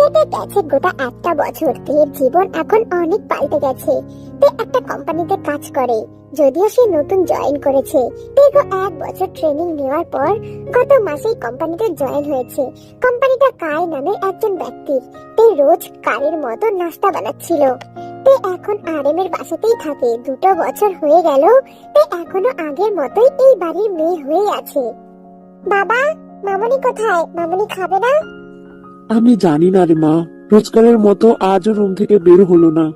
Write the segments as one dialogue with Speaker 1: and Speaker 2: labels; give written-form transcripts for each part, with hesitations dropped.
Speaker 1: কেটে গেছে গোটা একটা বছর। তের জীবন এখন অনেক পাল্টে গেছে। তে একটা কোম্পানিতে কাজ করে, যদিও সে নতুন জয়েন করেছে। দীর্ঘ 1 বছর ট্রেনিং নেওয়ার পর গত মাসেই কোম্পানিতে জয়েন হয়েছে। কোম্পানিটা কাই নামের একজন ব্যক্তির। তে রোজ কারের মতো নাস্তা বানাচ্ছিল। তে এখন আরএম এর বাসাতেই থাকে। 2 বছর হয়ে গেল, তে এখনো আগের মতোই এই বাড়ির মেয়ে হয়ে আছে। বাবা, মামনি কোথায়? মামনি খাবে না?
Speaker 2: আমি জানি না রে মা, রোজকারের মতো আজও রুম থেকে বের হলো না।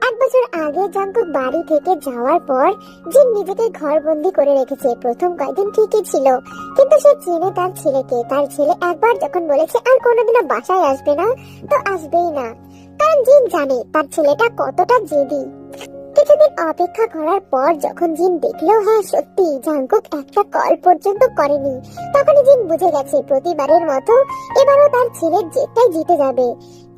Speaker 1: 1 বছর আগে জাঙ্কুক বাড়ি থেকে যাওয়ার পর জিন নিজেকে ঘরবন্দি করে রেখেছে। প্রথম কয়েকদিন ঠিকই ছিল, কিন্তু সে চেনে তার ছেলেকে। তার ছেলে একবার যখন বলেছে আর কোনোদিনও বাসায় আসবে না, তো আসবেই না। কারণ জিন জানে তার ছেলেটা কতটা জেদি। কিছুদিন অপেক্ষা করার পর যখন জিন দেখলো হ্যাঁ সত্যি জাঙ্কুক একটা কল পর্যন্ত করেনি, তখনই জিন বুঝে গেছে প্রতিবারের মতো এবারও তার ছেলের জেদটাই জিতে যাবে।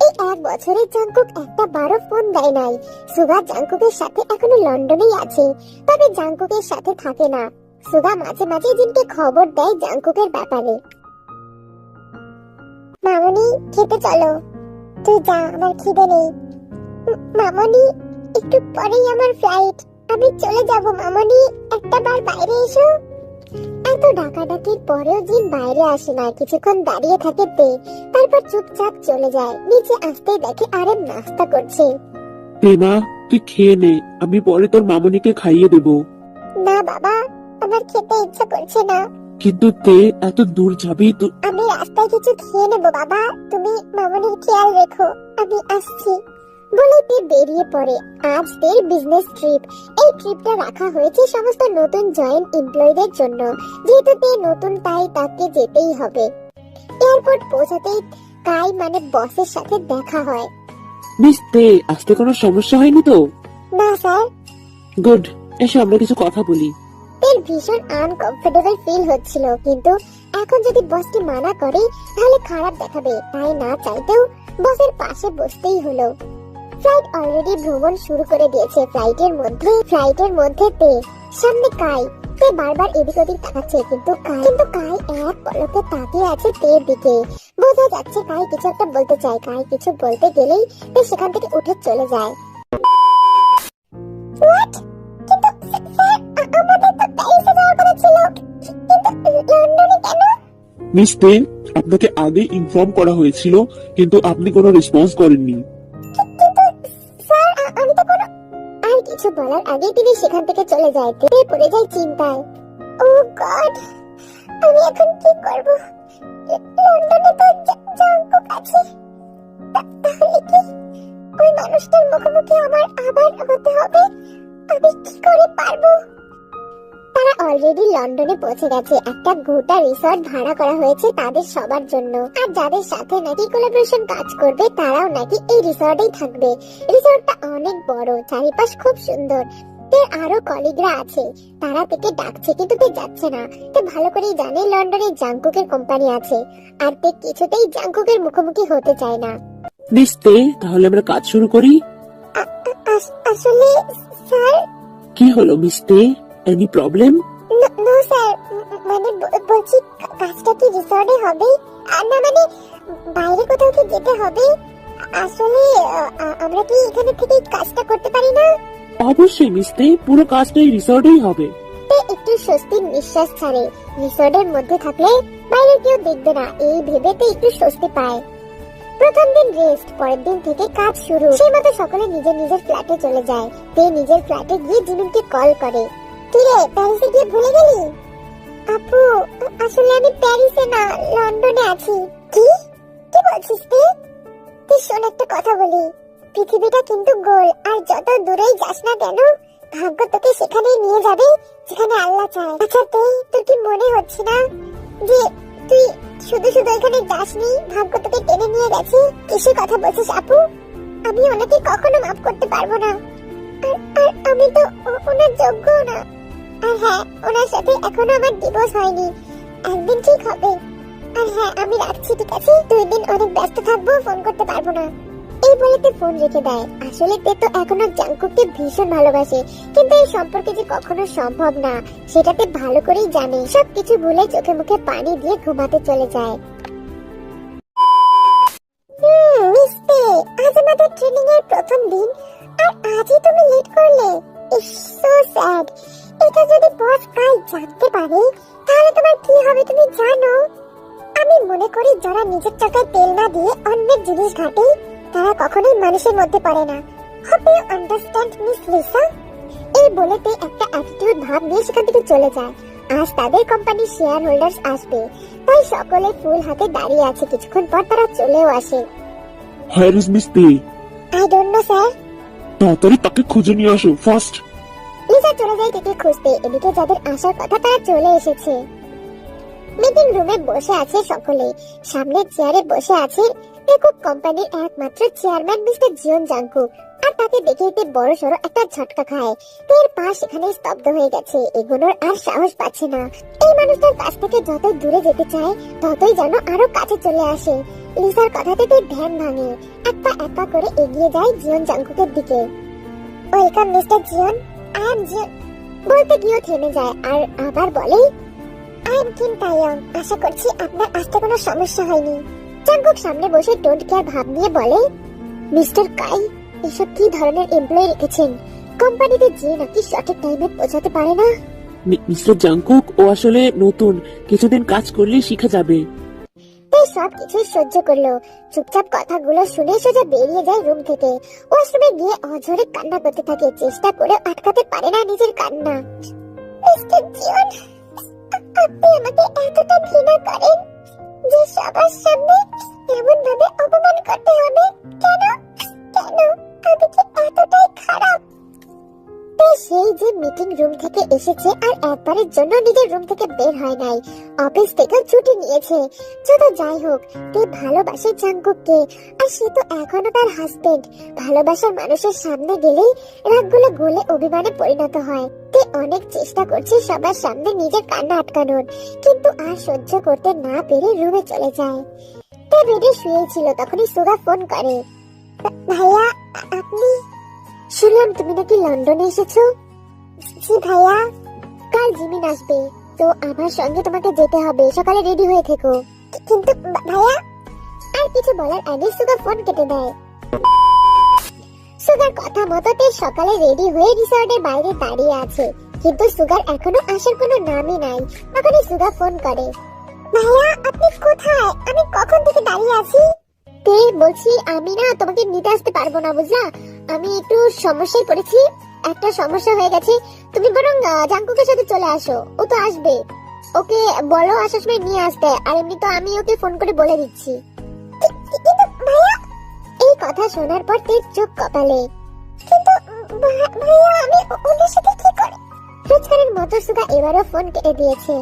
Speaker 1: এই 1 বছরে জাঙ্কুক একটা বারো ফোন দেয় নাই। সুগা জাঙ্কুকের সাথে এখনো লন্ডনেই আছে, তবে জাঙ্কুকের সাথে থাকে না। সুগা মাঝে মাঝে জিনকে খবর দেয় জাঙ্কুকের ব্যাপারে। মামনি খেতে চলো। তুই যা, আমার খিদে নেই। মামনি একটু পরেই আমার ফ্লাইট, আমি চলে যাব। মামনি একটা বার বাইরে এসো। এত ডাকাডাকির পরেও জিন বাইরে আসে না। কিছুক্ষণ দাঁড়িয়ে থাকে তে, তারপর চুপচাপ চলে যায়। নিচে আসতেই দেখে আরেম নাস্তা করছে।
Speaker 2: মা, তুই খেয়ে নে, আমি পরে তোর মামনিকে খাইয়ে দেব।
Speaker 1: না বাবা, আমার খেতে ইচ্ছা করছে না।
Speaker 2: কিন্তু এত দূর যাবি তো।
Speaker 1: আমি রাস্তায় কিছু খেয়ে নেবো বাবা, তুমি মামনির খেয়াল রেখো, আমি আসছি। বলে তে বেরিয়ে পড়ে। আজ তের বিজনেস ট্রিপ। এই ট্রিপটা রাখা হয়েছে সমস্ত নতুন জয়েন এমপ্লয়ীদের জন্য। যেহেতু তে নতুন তাই তাকে যেতেই হবে। এয়ারপোর্ট পৌঁছাতেই কাই মানে বসের সাথে দেখা হয়।
Speaker 2: মিস আসতে কোনো সমস্যা হয়নি তো?
Speaker 1: না স্যার।
Speaker 2: গুড, এসো আমরা কিছু কথা বলি।
Speaker 1: তের ভীষণ আনকমফোর্টেবল ফিল হচ্ছিল, কিন্তু এখন যদি বসকে মানা করে তাহলে খারাপ দেখাবে। তাই না চাইতেও বসের পাশে বসতেই হলো। ফ্লাইট অলরেডি ভ্রমণ শুরু করে দিয়েছে। ফ্লাইটের মধ্যে তে সামনে কাই। তে বারবার এদিক ওদিক তাকাচ্ছে, কিন্তু কাই এক পলকে তাকিয়ে আছে তের দিকে। বোঝা যাচ্ছে কাই কিছু একটা বলতে চায়। কাই কিছু বলতে গেলেই তে সেখান থেকে উঠে চলে যায়। হোয়াট? কিন্তু স্যার, আমাদের তো প্যারিসে যাওয়ার কথা ছিল, কিন্তু লন্ডনে কেন?
Speaker 2: মিস আপনাকে আগে ইনফর্ম করা হয়েছিল, কিন্তু আপনি কোনো রেসপন্স করেননি।
Speaker 1: স্যার, আমি তো কোনো। আর কিছু বলার আগে তিনি সেখান থেকে চলে যায়। তে পড়ে যায় চিন্তায়। ও গড, আমি এখন কি করব? লন্ডনে তো জাঙ্কুক আছে। তাহলে কি ওই মানুষটার মুখোমুখি আমার আবার হতে হবে? আমি কি করে পারবো? তারা অলরেডি লন্ডনে পৌঁছে গেছে। একটা গোটা রিসর্ট ভাড়া করা হয়েছে তাদের সবার জন্য। আর যাদের সাথে নাকি কোলাবোরেশন কাজ করবে তারাও নাকি এই রিসর্টেই থাকবে। রিসর্টটা অনেক বড়, চারিপাশ খুব সুন্দর। তের আরো কলিগরা আছে, তারা থেকে ডাকছে কিন্তু তে যাচ্ছে না। তে ভালো করেই জানে লন্ডনে জাঙ্কুকের কোম্পানি আছে, আর তে কিছুতেই জাঙ্কুকের মুখোমুখি হতে চায় না।
Speaker 2: মিস তাহলে আমরা কাজ শুরু করি।
Speaker 1: আসলে স্যার।
Speaker 2: কি হলো miss any problem?
Speaker 1: No sir, মানে বলছি কাজটা কি রিসর্টে হবে? না মানে বাইরে কোথাও কি যেতে হবে? আসলে আমরা কি এখানে থেকে কাজটা করতে পারি না?
Speaker 2: অবশ্যই মিস পুরো কাজটাই রিসর্টেই হবে।
Speaker 1: একটু স্বস্তির নিঃশ্বাস ছাড়ে। রিসর্টের মধ্যে থাকলে বাইরে কেউ দেখবে না, এই ভেবেতে একটু স্বস্তি পায়। প্রথম দিন রেস্ট, পরের দিন থেকে কাজ শুরু। সেই মতো সকলে নিজের নিজের ফ্ল্যাটে চলে যায়। তে নিজের ফ্ল্যাটে গিয়ে জিমিনকে কল করে। কিরে, প্যারিসে গিয়ে ভুলে গেলি? আপু, আসলে আমি প্যারিসে না, লন্ডনে আছি। কি কি বলছিস তুই? তুই শোন, একটা কথা বলি। পৃথিবীটা কিন্তু গোল, আর যত দূরেই যাস না কেন ভাগ্য তোকে সেখানেই নিয়ে যাবে যেখানে আল্লাহ চায়। আচ্ছা তোর কি মনে হচ্ছে না যে তুই শুধু শুধু এখানে যাসনি, ভাগ্য তোকে টেনে নিয়ে গেছে? কিসের কথা বলছিস আপু? আমি ওনাকে কখনো মাফ করতে পারবো না। আর আমি তো ওনার যোগ্য না। আর হ্যাঁ, ওনার সাথে এখনো আমার ডিভোর্স হয়নি, একদিন ঠিক হবে। আর হ্যাঁ, আমি রাখছি, ঠিক আছে? 2 দিন অনেক ব্যস্ত থাকবো, ফোন করতে পারবো না। এই বলে তে ফোন রেখে দেয়। আসলে তে তো এখনো জাঙ্কুককে ভীষণ ভালোবাসে, কিন্তু এই সম্পর্কে যে কখনো সম্ভব না সেটাতে ভালো করেই জানে। সবকিছু ভুলে চোখে মুখে পানি দিয়ে ঘুমাতে চলে যায়। জানতে পারে তাহলে তোমার কি হবে তুমি জানো? আমি মনে করি যারা নিজের টাকায় তেল না দিয়ে অন্যের জিনিস ঘাটে তারা কখনোই মানুষের মধ্যে পড়ে না। Hope you understand miss Lisa. এই বলেতে একটা অ্যাটিটিউড ভাব নিয়ে সেখান থেকে চলে যায়। আজ তাদের কোম্পানির শেয়ার হোল্ডার্স আসবে, তাই সকলে ফুল হাতে দাঁড়িয়ে আছে। কিছুক্ষণ পর তারা চলেও আসে।
Speaker 2: Where is Miss Tay?
Speaker 1: I don't know sir.
Speaker 2: তাড়াতাড়ি তাকে খুঁজে নিয়ে আসো, ফার্স্ট।
Speaker 1: লিসা চলে যায় তাকে খুঁজতে। এদিকে যাদের আসার কথা তারা চলে এসেছে। মিটিং রুমে বসে আছে সকলে। সামনের চেয়ারে বসে আছে টেকুক কোম্পানির একমাত্র চেয়ারম্যান মিস্টার জিয়ন জাংকুক। আর তাকে দেখে বড় সড়ো একটা ঝটকা খায়। তের পা সেখানে স্তব্ধ হয়ে গেছে, এগোনোর আর সাহস পাচ্ছে না। এই মানুষটার কাছ থেকে যতই দূরে যেতে চায় ততই যেন আরো কাছে চলে আসে। লিসার কথাতে তার ধ্যান ভাঙে। এক পা করে এগিয়ে যায় জিয়ন জাংকুকের দিকে। Welcome mister Jiyeon. I am Jiyeon বলতে গিয়েও থেমে যায় আর আবার বলে আই এম কিম তাইয়ং। আশা করছি আপনার আসতে কোনো সমস্যা হয়নি। জাংকুক সামনে বসে ডোন্ট কেয়ার ভাব নিয়ে বলে, মিস্টার কাই, এসব কি ধরনের এমপ্লয়ি রেখেছেন? কোম্পানিতে যে নাকি সঠিক টাইমে পৌঁছাতে পারে না।
Speaker 3: মিস্টার জাংকুক, ও আসলে নতুন, কিছুদিন কাজ করলেই শিখে যাবে।
Speaker 1: তাই সব কিছুই সহ্য করলো। চুপচাপ কথাগুলো শুনে সোজা বেরিয়ে যায় রুম থেকে। ওয়াশরুমে গিয়ে অঝরে কান্না করতে থাকে। চেষ্টা করে আটকাতে পারে না নিজের কান্না। মিস্টার জিয়ন, আপনি আমাকে এতটা ঘৃণা করেন যে সবার সামনে এমন ভাবে অপমান করতে হবে? কেন কেন আমি কি এতটাই খারাপ? সেই যে মিটিং রুম থেকে এসেছে আর একবারের জন্য নিজের রুম থেকে বের হয় নাই। অফিস থেকে ছুটি নিয়েছে। যত যাই হোক, তে ভালোবাসে জাংকুককে। আর সে তো এখনো তার হাজবেন্ড। ভালোবাসার মানুষের সামনে গেলেই রাগগুলো গলে অভিমানে পরিণত হয়। তে অনেক চেষ্টা করছে সবার সামনে নিজের কান্না আটকানোর, কিন্তু আর সহ্য করতে না পেরে রুমে চলে যায়। তে বেডে শুয়েছিল, তখনই সুগা ফোন করে। ভাইয়া, আপনি? শুনলাম তুমি নাকি লন্ডনে এসেছো। জি ভাইয়া। কাল জিমিন আসবে, তো আমার সঙ্গে তোমাকে যেতে হবে। সকালে রেডি হয়ে থেকো। কিন্তু ভাইয়া। আর কিছু বলার আগে সুগা ফোন কেটে দেয়। সুগার কথা মতো সকালে রেডি হয়ে রিসর্টের বাইরে দাঁড়িয়ে আছে, কিন্তু সুগার এখনো আসার কোনো নামই নাই। তখনই সুগা ফোন করে, ভাইয়া আপনি কোথায়? আমি কখন থেকে দাঁড়িয়ে আছি। তে বলছি, আমি না তোমাকে নিতে আসতে পারবো না, বুঝলা? আমি একটু সমস্যায় পড়েছি, একটা সমস্যা হয়ে গেছে। তুমি বরং জাংকুকের সাথে চলে আসো, ও তো আসবে। ওকে বলো আসার সময় নিয়ে আসতে। আর এমনি তো আমি ওকে ফোন করে বলে দিচ্ছি। কিন্তু ভাইয়া। এই কথা শোনার পর তে চোখ কপালে। কিন্তু ভাইয়া আমি ওনার সাথে কি করে? রোজকারের মতো সুগা এবারও ফোন কেটে দিয়েছে।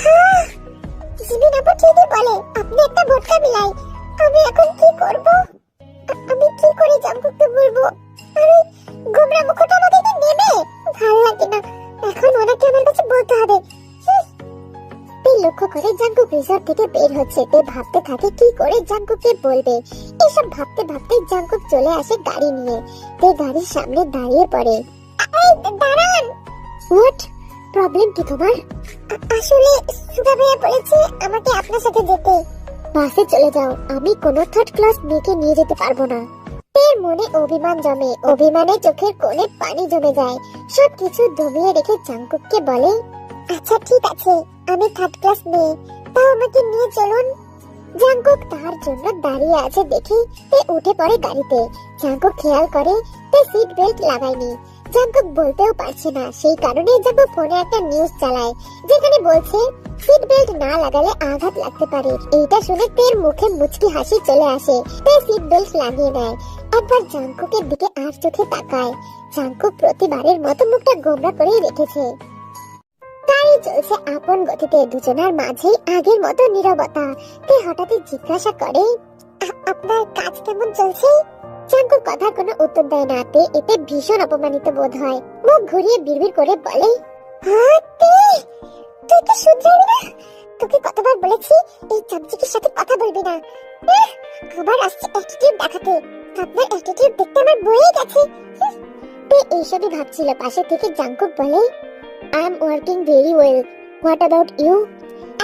Speaker 1: হ্যাঁ, জিমিন আপু ঠিকই বলে, আপনি একটা ভোটকা মিলাই। আমি এখন কি করব? আমি কি করে জাংকুককে বলবো? আরে গোমরা মুখটা আমাকে কি নেবে? ভালো লাগে না, এখন ওনাকে আমার কাছে বলতে হবে। তে লক্ষ্য করে জাংকুক রিসর্ট থেকে বের হচ্ছে। তে ভাবতে থাকে কি করে জাংকুককে বলবে। এসব ভাবতে ভাবতে জাংকুক চলে আসে গাড়ি নিয়ে। তে গাড়ির সামনে দাঁড়িয়ে পড়ে। দাঁড়ান। হোয়াট প্রবলেম কি তোমার? আসলে সুগা ভাইয়া বলেছে আমাকে আপনার সাথে যেতে। বাসে চলে যাও, আমি কোনো থার্ড ক্লাস মেয়েকে নিয়ে যেতে পারবো না। তের মনে অভিমান জমে, অভিমানে চোখের কোণে পানি জমে যায়। সবকিছু দমিয়ে রেখে জাংকুককে বলে, আচ্ছা ঠিক আছে, আমি থার্ড ক্লাস মেয়ে, তাও আমাকে নিয়ে চলুন। জাংকুক তার জন্য দাঁড়িয়ে আছে দেখে তে উঠে পড়ে গাড়িতে। জাংকুক খেয়াল করে তে সিট বেল্ট লাগায়নি। জাংকুক বলতেও পারছে না, সেই কারণে জাংকুক ফোনে একটা নিউজ চালায় যেখানে বলছে সিট বেল্ট না লাগালে আঘাত লাগতে পারে। এইটা শুনে তের মুখে মুচকি হাসি চলে আসে। তে সিট বেল্ট লাগিয়ে নেয়। একবার জাংকুকের দিকে আর চোখে তাকায়। জাংকুক প্রতিবারের মতো মুখটা গোমরা করেই রেখেছে। গাড়ি চলছে আপন গতিতে, দুজনের মাঝে আগের মতো নীরবতা। তে হঠাৎই জিজ্ঞাসা করে, আপনার কাজ কেমন চলছে? জাংকুক কথার কোনো উত্তর দেয় না। তে এতে ভীষণ অপমানিত বোধ হয়। মুখ ঘুরিয়ে বিড়বিড় করে বলে, তুই কি শুধরাবি না? তোকে কতবার বলেছি এই চামচিকের সাথে কথা বলবি না। আবার আসছে অ্যাটিটিউড দেখাতে। আপনার অ্যাটিটিউড দেখতে আমার বয়ে গেছে। তে এইসবই ভাবছিল। পাশে থেকে জাংকুক বলে, I am working very well. What about you?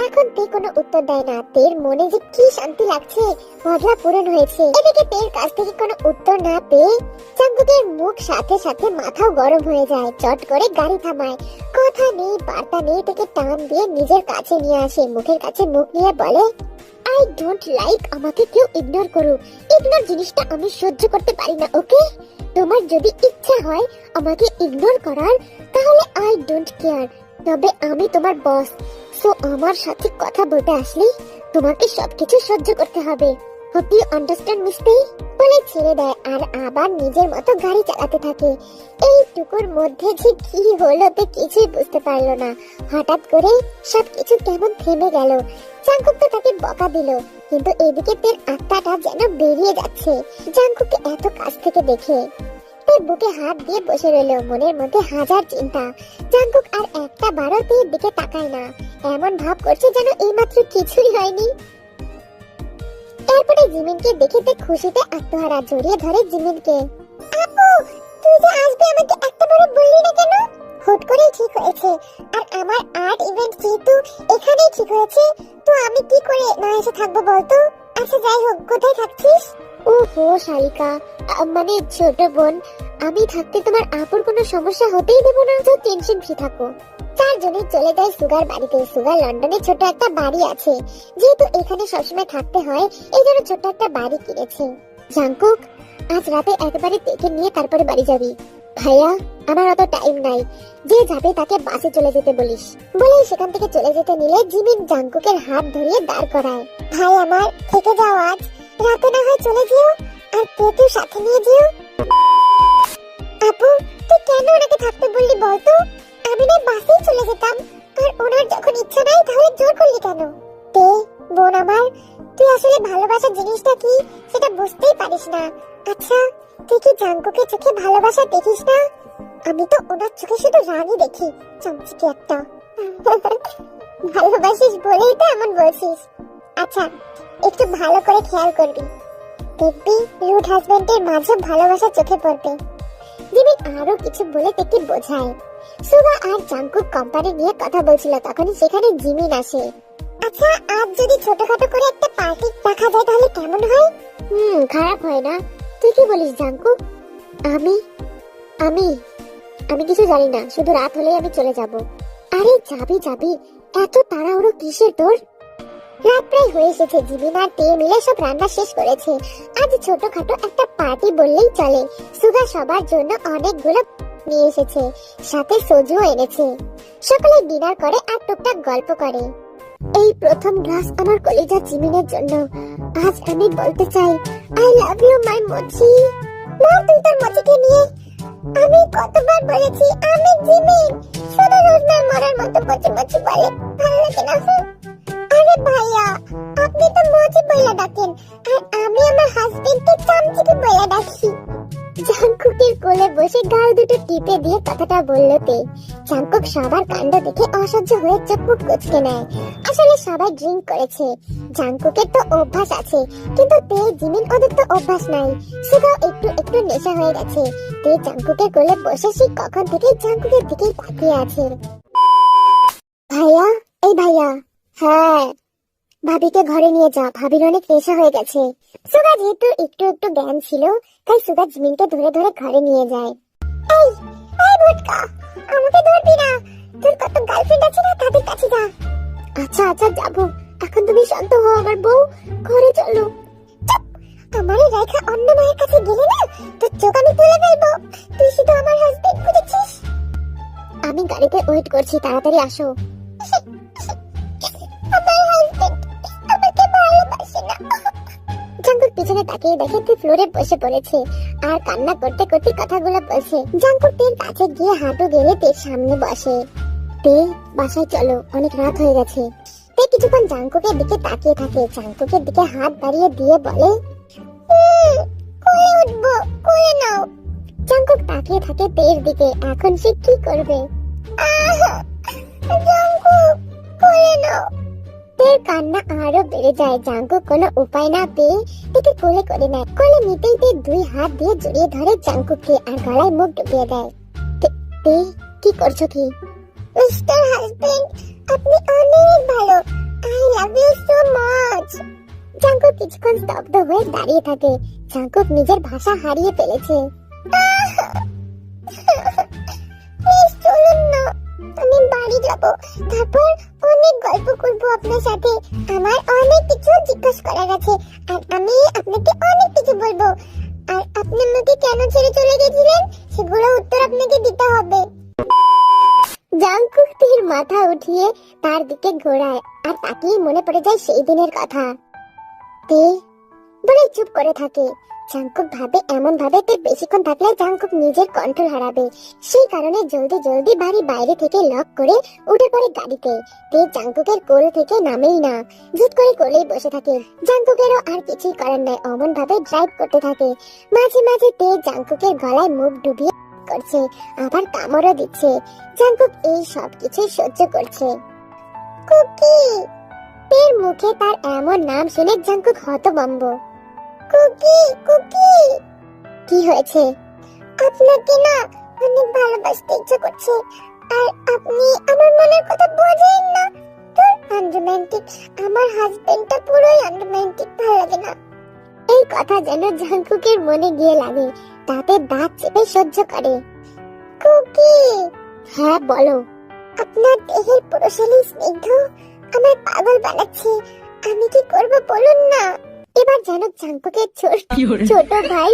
Speaker 1: এখন তে কোনো উত্তর দেয় না। তের মনে যে কি শান্তি লাগছে, ভাবনা পূরণ হয়েছে। এদিকে তের কাছ থেকে কোনো উত্তর না পেয়ে জাঙ্কুকের মুখ সাথে সাথে মাথাও গরম হয়ে যায়। চট করে গাড়ি থামায়, কথা নেই বার্তা নেই, থেকে টান দিয়ে নিজের কাছে নিয়ে আসে। মুখের কাছে মুখ নিয়ে বলে, আই ডোন্ট লাইক আমাকে কেউ ইগনোর করুক। ইগনোর জিনিসটা আমি সহ্য করতে পারি না, ওকে? তোমার যদি ইচ্ছা হয় আমাকে ইগনোর করার, তাহলে আই ডোন্ট কেয়ার। তবে আমি তোমার বস, সো আমার সাথে কথা বলতে আসলে তোমাকে সবকিছু সহ্য করতে হবে। হোপ ইউ আন্ডারস্ট্যান্ড মিস্টি? বলে ছেড়ে দেয় আর আবার নিজের মতো গাড়ি চালাতে থাকে। এইটুকুর মধ্যে যে কি হলো তে কিছুই বুঝতে পারলো না। হঠাৎ করে সবকিছু কেমন থেমে গেল। জাঙ্কুক তো তাকে বকা দিল, কিন্তু এদিকে তের আত্মাটা যেন বেরিয়ে যাচ্ছে জাঙ্কুককে এত কাছ থেকে দেখে। তের বুকে হাত দিয়ে বসে রইল, মনের মধ্যে হাজার চিন্তা। জাঙ্কুক আর একটা বারও তের দিকে তাকায় না, এমন ভাব করছে যেন এইমাত্র কিছুই হয়নি। তারপরে জিমিনকে দেখে তে খুশিতে আত্মহারা, জড়িয়ে ধরে জিমিনকে। আপু, তুই যে আসবে আমাকে একটা বারও বললি না কেন? হুট করে ঠিক হয়েছে, আর আমার আর্ট ইভেন্ট যেহেতু এখানেই ঠিক হয়েছে, তো আমি কি করে না এসে থাকবো বলতো? আচ্ছা যাই হোক, কোথায় থাকছিস? ওহো শালিকা, মানে ছোট বোন, আমি থাকতে তোমার আপুর কোনো সমস্যা হতেই দেবো না, তো টেনশন ফ্রি থাকো। চারজনে চলে যায় সুগার বাড়িতে। সুগার লন্ডনে ছোট একটা বাড়ি আছে, যেহেতু এখানে সবসময় থাকতে হয় এই জন্য ছোট একটা বাড়ি কিনেছে। জাঙ্কুক, আজ রাতে একবারে দেখে নিয়ে তারপরে বাড়ি যাবি। ভাইয়া, আমার অত টাইম নাই, যে যাবে তাকে বাসে চলে যেতে বলিস। বলে সেখান থেকে চলে যেতে নিলে জিমিন জাঙ্কুকের হাত ধরিয়ে দাঁড় করায়। ভাই আমার, থেকে যাও, আজ রাতে না হয় চলে যেও, আর কেউ সাথে নিয়ে যেও। আপু, তুই কেন ওনাকে থাকতে বললি বলতো? আমি না বাসেই চলে যেতাম, আর ওনার যখন ইচ্ছা নাই তাহলে জোর করলি কেন? তে বোন আমার, তুই আসলে ভালোবাসা জিনিসটা কি সেটা বুঝতেই পারিস না। আচ্ছা, তুই কি জাঙ্কুকের চোখে ভালোবাসা দেখিস না? আমি তো ওনার চোখে শুধু রানী দেখি, চমচিকে একটা। ভালোবাসিস বলেই তো এমন বলছিস। আচ্ছা, একটু ভালো করে খেয়াল করবি, দেখবি রুড হাজবেন্ডের মাঝে ভালোবাসা চোখে পড়বে। জিমিন আরো কিছু বলে তাকে বোঝায়। সুগা আর জাঙ্কুক কোম্পানি নিয়ে কথা বলছিল, তখনই সেখানে জিমিন আসে। আচ্ছা, আজ যদি ছোটখাটো করে একটা পার্টি রাখা যায় তাহলে কেমন হয়? খারাপ হয় না। তুই কি বলিস জাঙ্কুক? আমি আমি আমি কিছু জানি না, শুধু রাত হলেই আমি চলে যাব। আরে যাবি যাবি, এত তাড়াহুড়ো কিসের তোর? রাত প্রায় হয়ে এসেছে। জিমিন আর তে মিলে সব রান্না শেষ করেছে। আজ ছোটখাটো একটা পার্টি বললেই চলে। সুগা সবার জন্য অনেকগুলো নিয়ে এসেছে, সাথে সোজুও এনেছে। সকালে ডিনার করে আর টুকটাক গল্প করে। এই প্রথম গ্লাস আমার কলিজা জিমিনের জন্য। আজ আমি বলতে চাই, আই লাভ ইউ মাই মচি। মা, তুই তোর মচিকে নিয়ে। আমি কতবার বলেছি আমি জিমিন, শুধু রোজনার মরার মতো মচি মচি বলে, ভালো লাগে না। আরে ভাইয়া, আপনি তো মচি বলে ডাকেন, আর আমি আমার হাজবেন্ডকে চামচিকে বলে ডাকি। জাঙ্কুকের কোলে বসে গাল দুটো টিপে দিয়ে কথাটা বলল তে। জাঙ্কুক সবার কাণ্ড দেখে অসহ্য হয়ে চোখ মুখ কুঁচকে নেয়। আসলে সবাই ড্রিঙ্ক করেছে, জাঙ্কুকের তো অভ্যাস আছে, কিন্তু তে জিমিন ওদের তো অভ্যাস নাই। সুগাও একটু একটু নেশা হয়ে গেছে। তে জাঙ্কুকের কোলে বসে সে কখন থেকে জাঙ্কুকের দিকেই তাকিয়ে আছে। ভাইয়া, এই ভাইয়া। হ্যাঁ, ভাবিকে ঘরে নিয়ে যা, ভাবির অনেক নেশা হয়ে গেছে। সুগা যেহেতু একটু একটু জ্ঞান ছিল, তাই সুগা জিমিনকে ধরে ধরে ঘরে নিয়ে যায়। এই এই ভুটকা, আমাকে ধরবি না, তোর কত গার্লফ্রেন্ড আছে না, তাদের কাছে যা। আচ্ছা আচ্ছা যাবো, এখন তুমি শান্ত হও আমার বউ, ঘরে চলো। চুপ, আমারে রেখা অন্য মায়ের কাছে গেলে না তোর চোখ আমি তুলে ফেলবো। তুই শুধু আমার হাজবেন্ড বুঝেছিস। আমি গাড়িতে ওয়েট করছি, তাড়াতাড়ি আসো। আমার হাজবেন্ড আমাকে ভালোবাসে না। জাঙ্কুক পিছনে তাকিয়ে দেখে তুই ফ্লোরে বসে পড়েছে আর কান্না করতে করতে কথাগুলো বলছে। জাঙ্কুক তের কাছে গিয়ে হাঁটু গেড়ে তের সামনে বসে। তে, বাসায় চলো, অনেক রাত হয়ে গেছে। তে কিছুক্ষণ জাঙ্কুকের দিকে তাকিয়ে থাকে, জাঙ্কুকের দিকে হাত বাড়িয়ে দিয়ে বলে, কোলে উঠবো, কোলে নাও। জাঙ্কুক তাকিয়ে থাকে তের দিকে, এখন সে কি করবে? জাঙ্কুক, কোলে নাও। তের কান্না আরো বেড়ে যায়। জাঙ্কুক কোনো উপায় না পেয়ে তেকে কোলে করে নেয়। কোলে নিতেই তে দুই হাত দিয়ে জড়িয়ে ধরে জাঙ্কুককে আর গলায় মুখ ডুবিয়ে দেয়। তে, কি করছো কি? মিস্টার হাজবেন্ড, আপনি অনেক ভালো, I love you so much. Jungkook কিছুক্ষণ স্তব্ধ হয়ে দাঁড়িয়ে থাকে। জাঙ্কুক নিজের ভাষা হারিয়ে ফেলেছে। প্লিজ চলুন না, আমি বাড়ি যাব, তারপর অনেক গল্প করব আপনার সাথে। আমার অনেক কিছু জিজ্ঞাসা করার আছে, আর আমি আপনাকে অনেক কিছু বলবো। আর আপনি আমাকে কেন ছেড়ে চলে গেছিলেন সেগুলো উত্তর আপনাকে দিতে হবে। জাঙ্কুক তীর মাথা উঠিয়ে তার দিকে ঘোরায় আর তাকিয়ে মনে পড়ে যায় সেই দিনের কথা। তে বলে চুপ করে থাকে। জাঙ্কুক ভাবে এমন ভাবে তে বেশিক্ষণ থাকলে জাঙ্কুক নিজের কন্ট্রোল হারাবে। সেই কারণে জলদি জলদি বাড়ি বাইরে থেকে লক করে উঠে পড়ে গাড়িতে। তে জাঙ্কুকের কোল থেকে নামেই না, জিদ করে কোলেই বসে থাকে। জাঙ্কুকেরও আর কিছুই করার নাই, অমন ভাবে ড্রাইভ করতে থাকে। মাঝে মাঝে তে জাঙ্কুকের গলায় মুখ ডুবিয়ে করছে, আবার কামড়ও দিচ্ছে। জাঙ্কুক এই সব কিছু সহ্য করছে। কুকি, তের মুখে তার এমন নাম শুনে জাঙ্কুক হতভম্ব। Kookie, Kookie. কি হয়েছে? আপনাকে না অনেক ভালোবাসতে ইচ্ছে করছে, আর আপনি আমার মনের কথা বোঝেন না। তোর আনরোম্যান্টিক, আমার হাজবেন্ডটা পুরোই আনরোম্যান্টিক, ভালো লাগে না। এই কথা যেন জাঙ্কুকের মনে গিয়ে লাগে, তাতে দাঁত চেপে সহ্য করে। কুকি। হ্যাঁ বলো। আপনার দেহের পুরুষালী স্নিগ্ধ আমার পাগল বানাচ্ছে, আমি কি করব বলুন না। এবার যেন জাঙ্কুকের ছোট ভাই।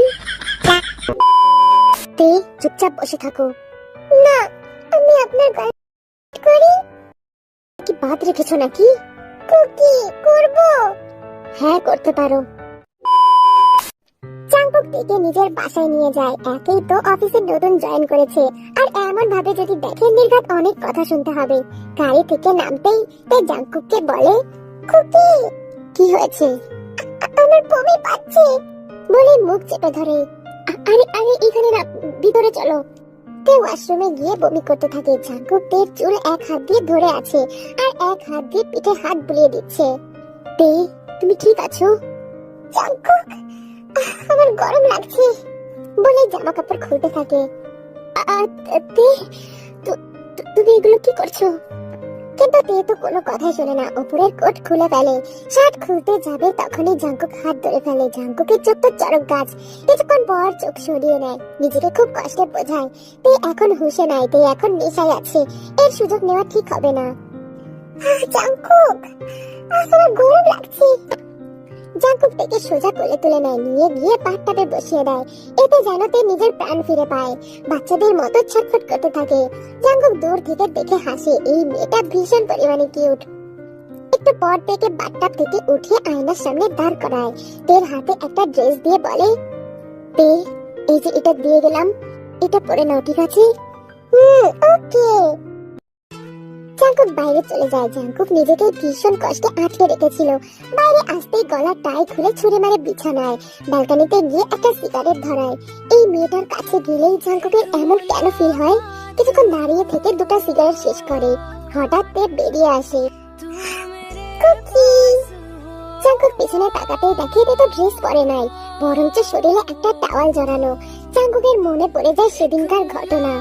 Speaker 1: তে চুপচাপ বসে থাকো। না, আমি আপনার গায়ে করি। কি বাদ রেখেছো নাকি? কুকি, করব। হ্যাঁ করতে পারো। জাঙ্কুক থেকে নিজের বাসায় নিয়ে যায়। একেই তো অফিসে নতুন জয়েন করেছে, আর এমন ভাবে যদি দেখে নির্ঘাত অনেক কথা শুনতে হবে। গাড়ি থেকে নামতেই তে জাঙ্কুককে বলে, কুকি। কি হয়েছে? আমার বমি পাচ্ছে বলে মুখ চেপে ধরে। আরে আরে এখানে না, ভিতরে চলো। তে ওয়াশরুমে গিয়ে বমি করতে থাকে। জাঙ্কুক তের চুল এক হাত দিয়ে ধরে আছে আর এক হাত দিয়ে পিঠে হাত বুলিয়ে দিচ্ছে। তে তুমি ঠিক আছো? জাঙ্কুক, আমার গরম লাগছে বলে জামা কাপড় খুলতে থাকে। তুমি এগুলো কি করছো? কিন্তু তে তো কোনো কথাই শোনে না, উপরের কোট খুলে ফেলে। শার্ট খুলতে যাবে তখনই জাঙ্কুক হাত ধরে ফেলে। জাঙ্কুকের চোখ তো চড়ক গাছ। কিছুক্ষণ পর চোখ সরিয়ে নেয়, নিজেকে খুব কষ্টে বোঝায়। তে এখন হুঁশে নাই, তে এখন নেশায় আছে, এর সুযোগ নেওয়া ঠিক হবে না। জাঙ্কুক, আমার গরম লাগছে। জাঙ্কুক থেকে সোজা কোলে তুলে নেয়, নিয়ে গিয়ে বাথটাবে বসিয়ে দেয়। এতে যেন তে নিজের প্রাণ ফিরে পায়, বাচ্চাদের মতো ছটফট করতে থাকে। জাঙ্কুক দূর থেকে দেখে হাসে, এই মেয়েটা ভীষণ পরিমাণে কিউট। একটু পর থেকে বাথটাব থেকে উঠিয়ে আয়নার সামনে দাঁড় করায়। তের হাতে একটা ড্রেস দিয়ে বলে, তে এই যে এটা দিয়ে গেলাম, এটা পরে নাও, ঠিক আছে? ওকে। জাঙ্কুক বাইরে চলে যায়। জাঙ্কুক নিজেকে ভীষণ কষ্টে আটকে রেখেছিল। বাইরে আসতেই গলার টাই খুলে ছুঁড়ে মারে বিছানায়। ব্যালকনিতে গিয়ে একটা সিগারেট ধরায়। এই মেয়েটার কাছে গেলেই জাঙ্কুকের এমন কেন ফিল হয়? কিছুক্ষণ দাঁড়িয়ে থেকে দুটো সিগারেট শেষ করে হঠাৎ তে বেরিয়ে আসে। কুকি। জাঙ্কুক পিছনে তাকাতেই দেখে তে তো ড্রেস পরে নাই, বরঞ্চ শরীরে একটা টাওয়াল জড়ানো। জাঙ্কুকের মনে পড়ে যায় সেদিনকার ঘটনা।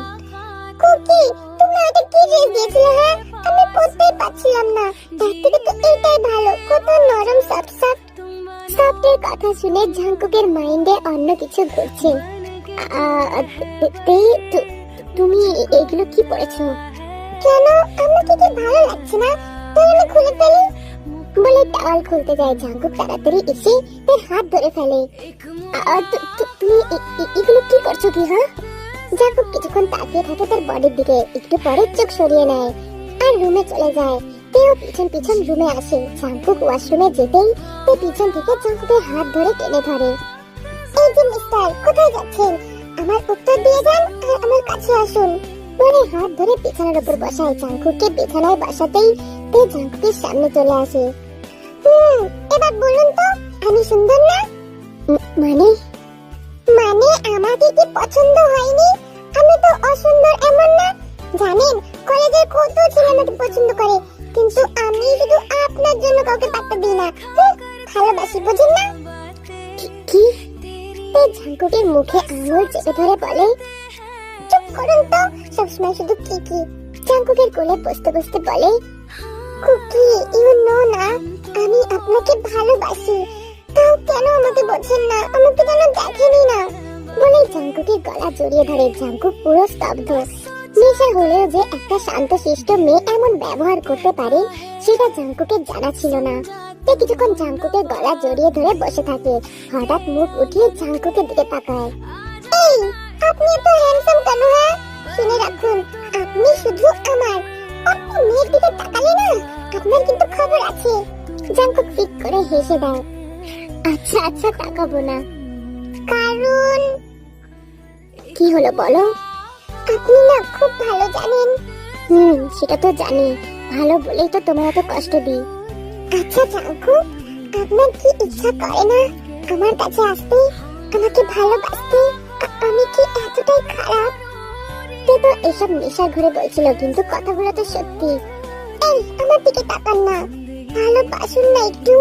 Speaker 1: কুকি, তুমি এটা কি ড্রেস দিয়েছিলে? হ্যাঁ, আমি পরতেই পারছিলাম না, তার থেকে তো এটাই ভালো, কত নরম সফট সফট। সফটের কথা শুনে জাঙ্কুকের মাইন্ডে অন্য কিছু ঘুরছে। তুমি এগুলো কি পরেছো? কেন, আমাকে কি ভালো লাগছে না? তাই আমি খুলে ফেলি বলে টাওয়াল খুলতে যায়। জাঙ্কুক তাড়াতাড়ি এসে তার হাত ধরে ফেলে। তুমি এগুলো কি করছো কি? হ্যাঁ। জাঙ্কুক কিছুক্ষণ তাকিয়ে থাকে তার বডির দিকে, একটু পরে চোখ সরিয়ে নেয় আর রুমে চলে যায়। তেও পিছন পিছন রুমে আসে। জাঙ্কুক ওয়াশরুমে যেতেই তে পিছন থেকে জাঙ্কুকের হাত ধরে টেনে ধরে। এই যে মিস্টার, কোথায় যাচ্ছেন? আমার উত্তর দিয়ে যান আর আমার কাছে আসুন বলে হাত ধরে বিছানার উপর বসায়। জাঙ্কুককে বিছানায় বসাতেই তে জাঙ্কুকের সামনে চলে আসে। এবার বলুন তো, আমি সুন্দর না? মানে আমাকে কি পছন্দ হয়নি? আমি তো অসুন্দর এমন না। জানেন, কলেজের কত ছেলে আমাকে পছন্দ করে, কিন্তু আমি শুধু আপনার জন্য কাউকে পাত্তা দিই না। ভালোবাসি, বুঝেন না? কি? জাঙ্কুকের মুখে আঙুল চেপে ধরে বলে, চুপ করুন তো, সবসময় শুধু কি। জাঙ্কুকের কোলে বসতে বসতে বলে, কুকি, ইউ নো না, আমি আপনাকে ভালোবাসি। তাও কেন আমাকে বলছেন না? আমাকে কেন দেখেনি না? বলে জাঙ্কুকের গলা জড়িয়ে ধরে। জাঙ্কুক পুরো স্তব্ধ। নেশা হলেও যে একটা শান্তশিষ্ট মেয়ে এমন ব্যবহার করতে পারে সেটা জাঙ্কুকের জানা ছিল না। সে কিছুক্ষণ জাঙ্কুকের গলা জড়িয়ে ধরে বসে থাকে। হঠাৎ মুখ উঠিয়ে জাঙ্কুকের দিকে তাকায়। এই, আপনি এত হ্যান্ডসাম কেন? হ্যাঁ, শুনে রাখুন, আপনি শুধু আমার। আপনি মেয়ের দিকে তাকালে না, আপনার কিন্তু খবর আছে। জাঙ্কুক ফিক করে হেসে দেয়। আচ্ছা আচ্ছা, তাকাবো না। কারণ কি হলো বলো? আপনি না খুব ভালো জানেন। সেটা তো জানি, ভালো বলেই তো তোমার এত কষ্ট দিই। আচ্ছা জাঙ্কুক, আপনার কি ইচ্ছা করে না আমার কাছে আসতে, আমাকে ভালোবাসতে? আমি কি এতটাই খারাপ? সে তো এসব নেশা ঘুরে বলছিল, কিন্তু কথাগুলো তো সত্যি। এই, আমার দিকে তাকান না, ভালোবাসুন না একটু।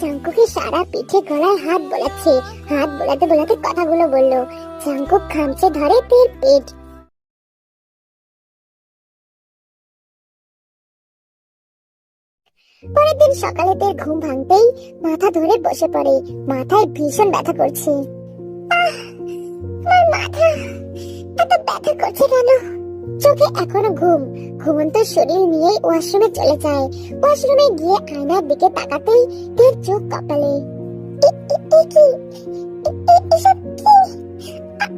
Speaker 1: জাঙ্কুকের সারা পিঠে গলায় হাত বোলাচ্ছে। হাত বোলাতে বোলাতে কথাগুলো বললো। জাঙ্কুক খামচে ধরে তের পেট। পরের দিন সকালে তের ঘুম ভাঙতেই মাথা ধরে বসে পড়ে। মাথায় ভীষণ ব্যথা করছে। আমার মাথা এত ব্যথা করছে কেন? চোখে এখনো ঘুম। ঘুমন্ত শরীর নিয়ে ওয়াশরুমে চলে যায়। ওয়াশরুমে গিয়ে আয়নার দিকে তাকাতেই তের চোখ কপালে। এসব কি?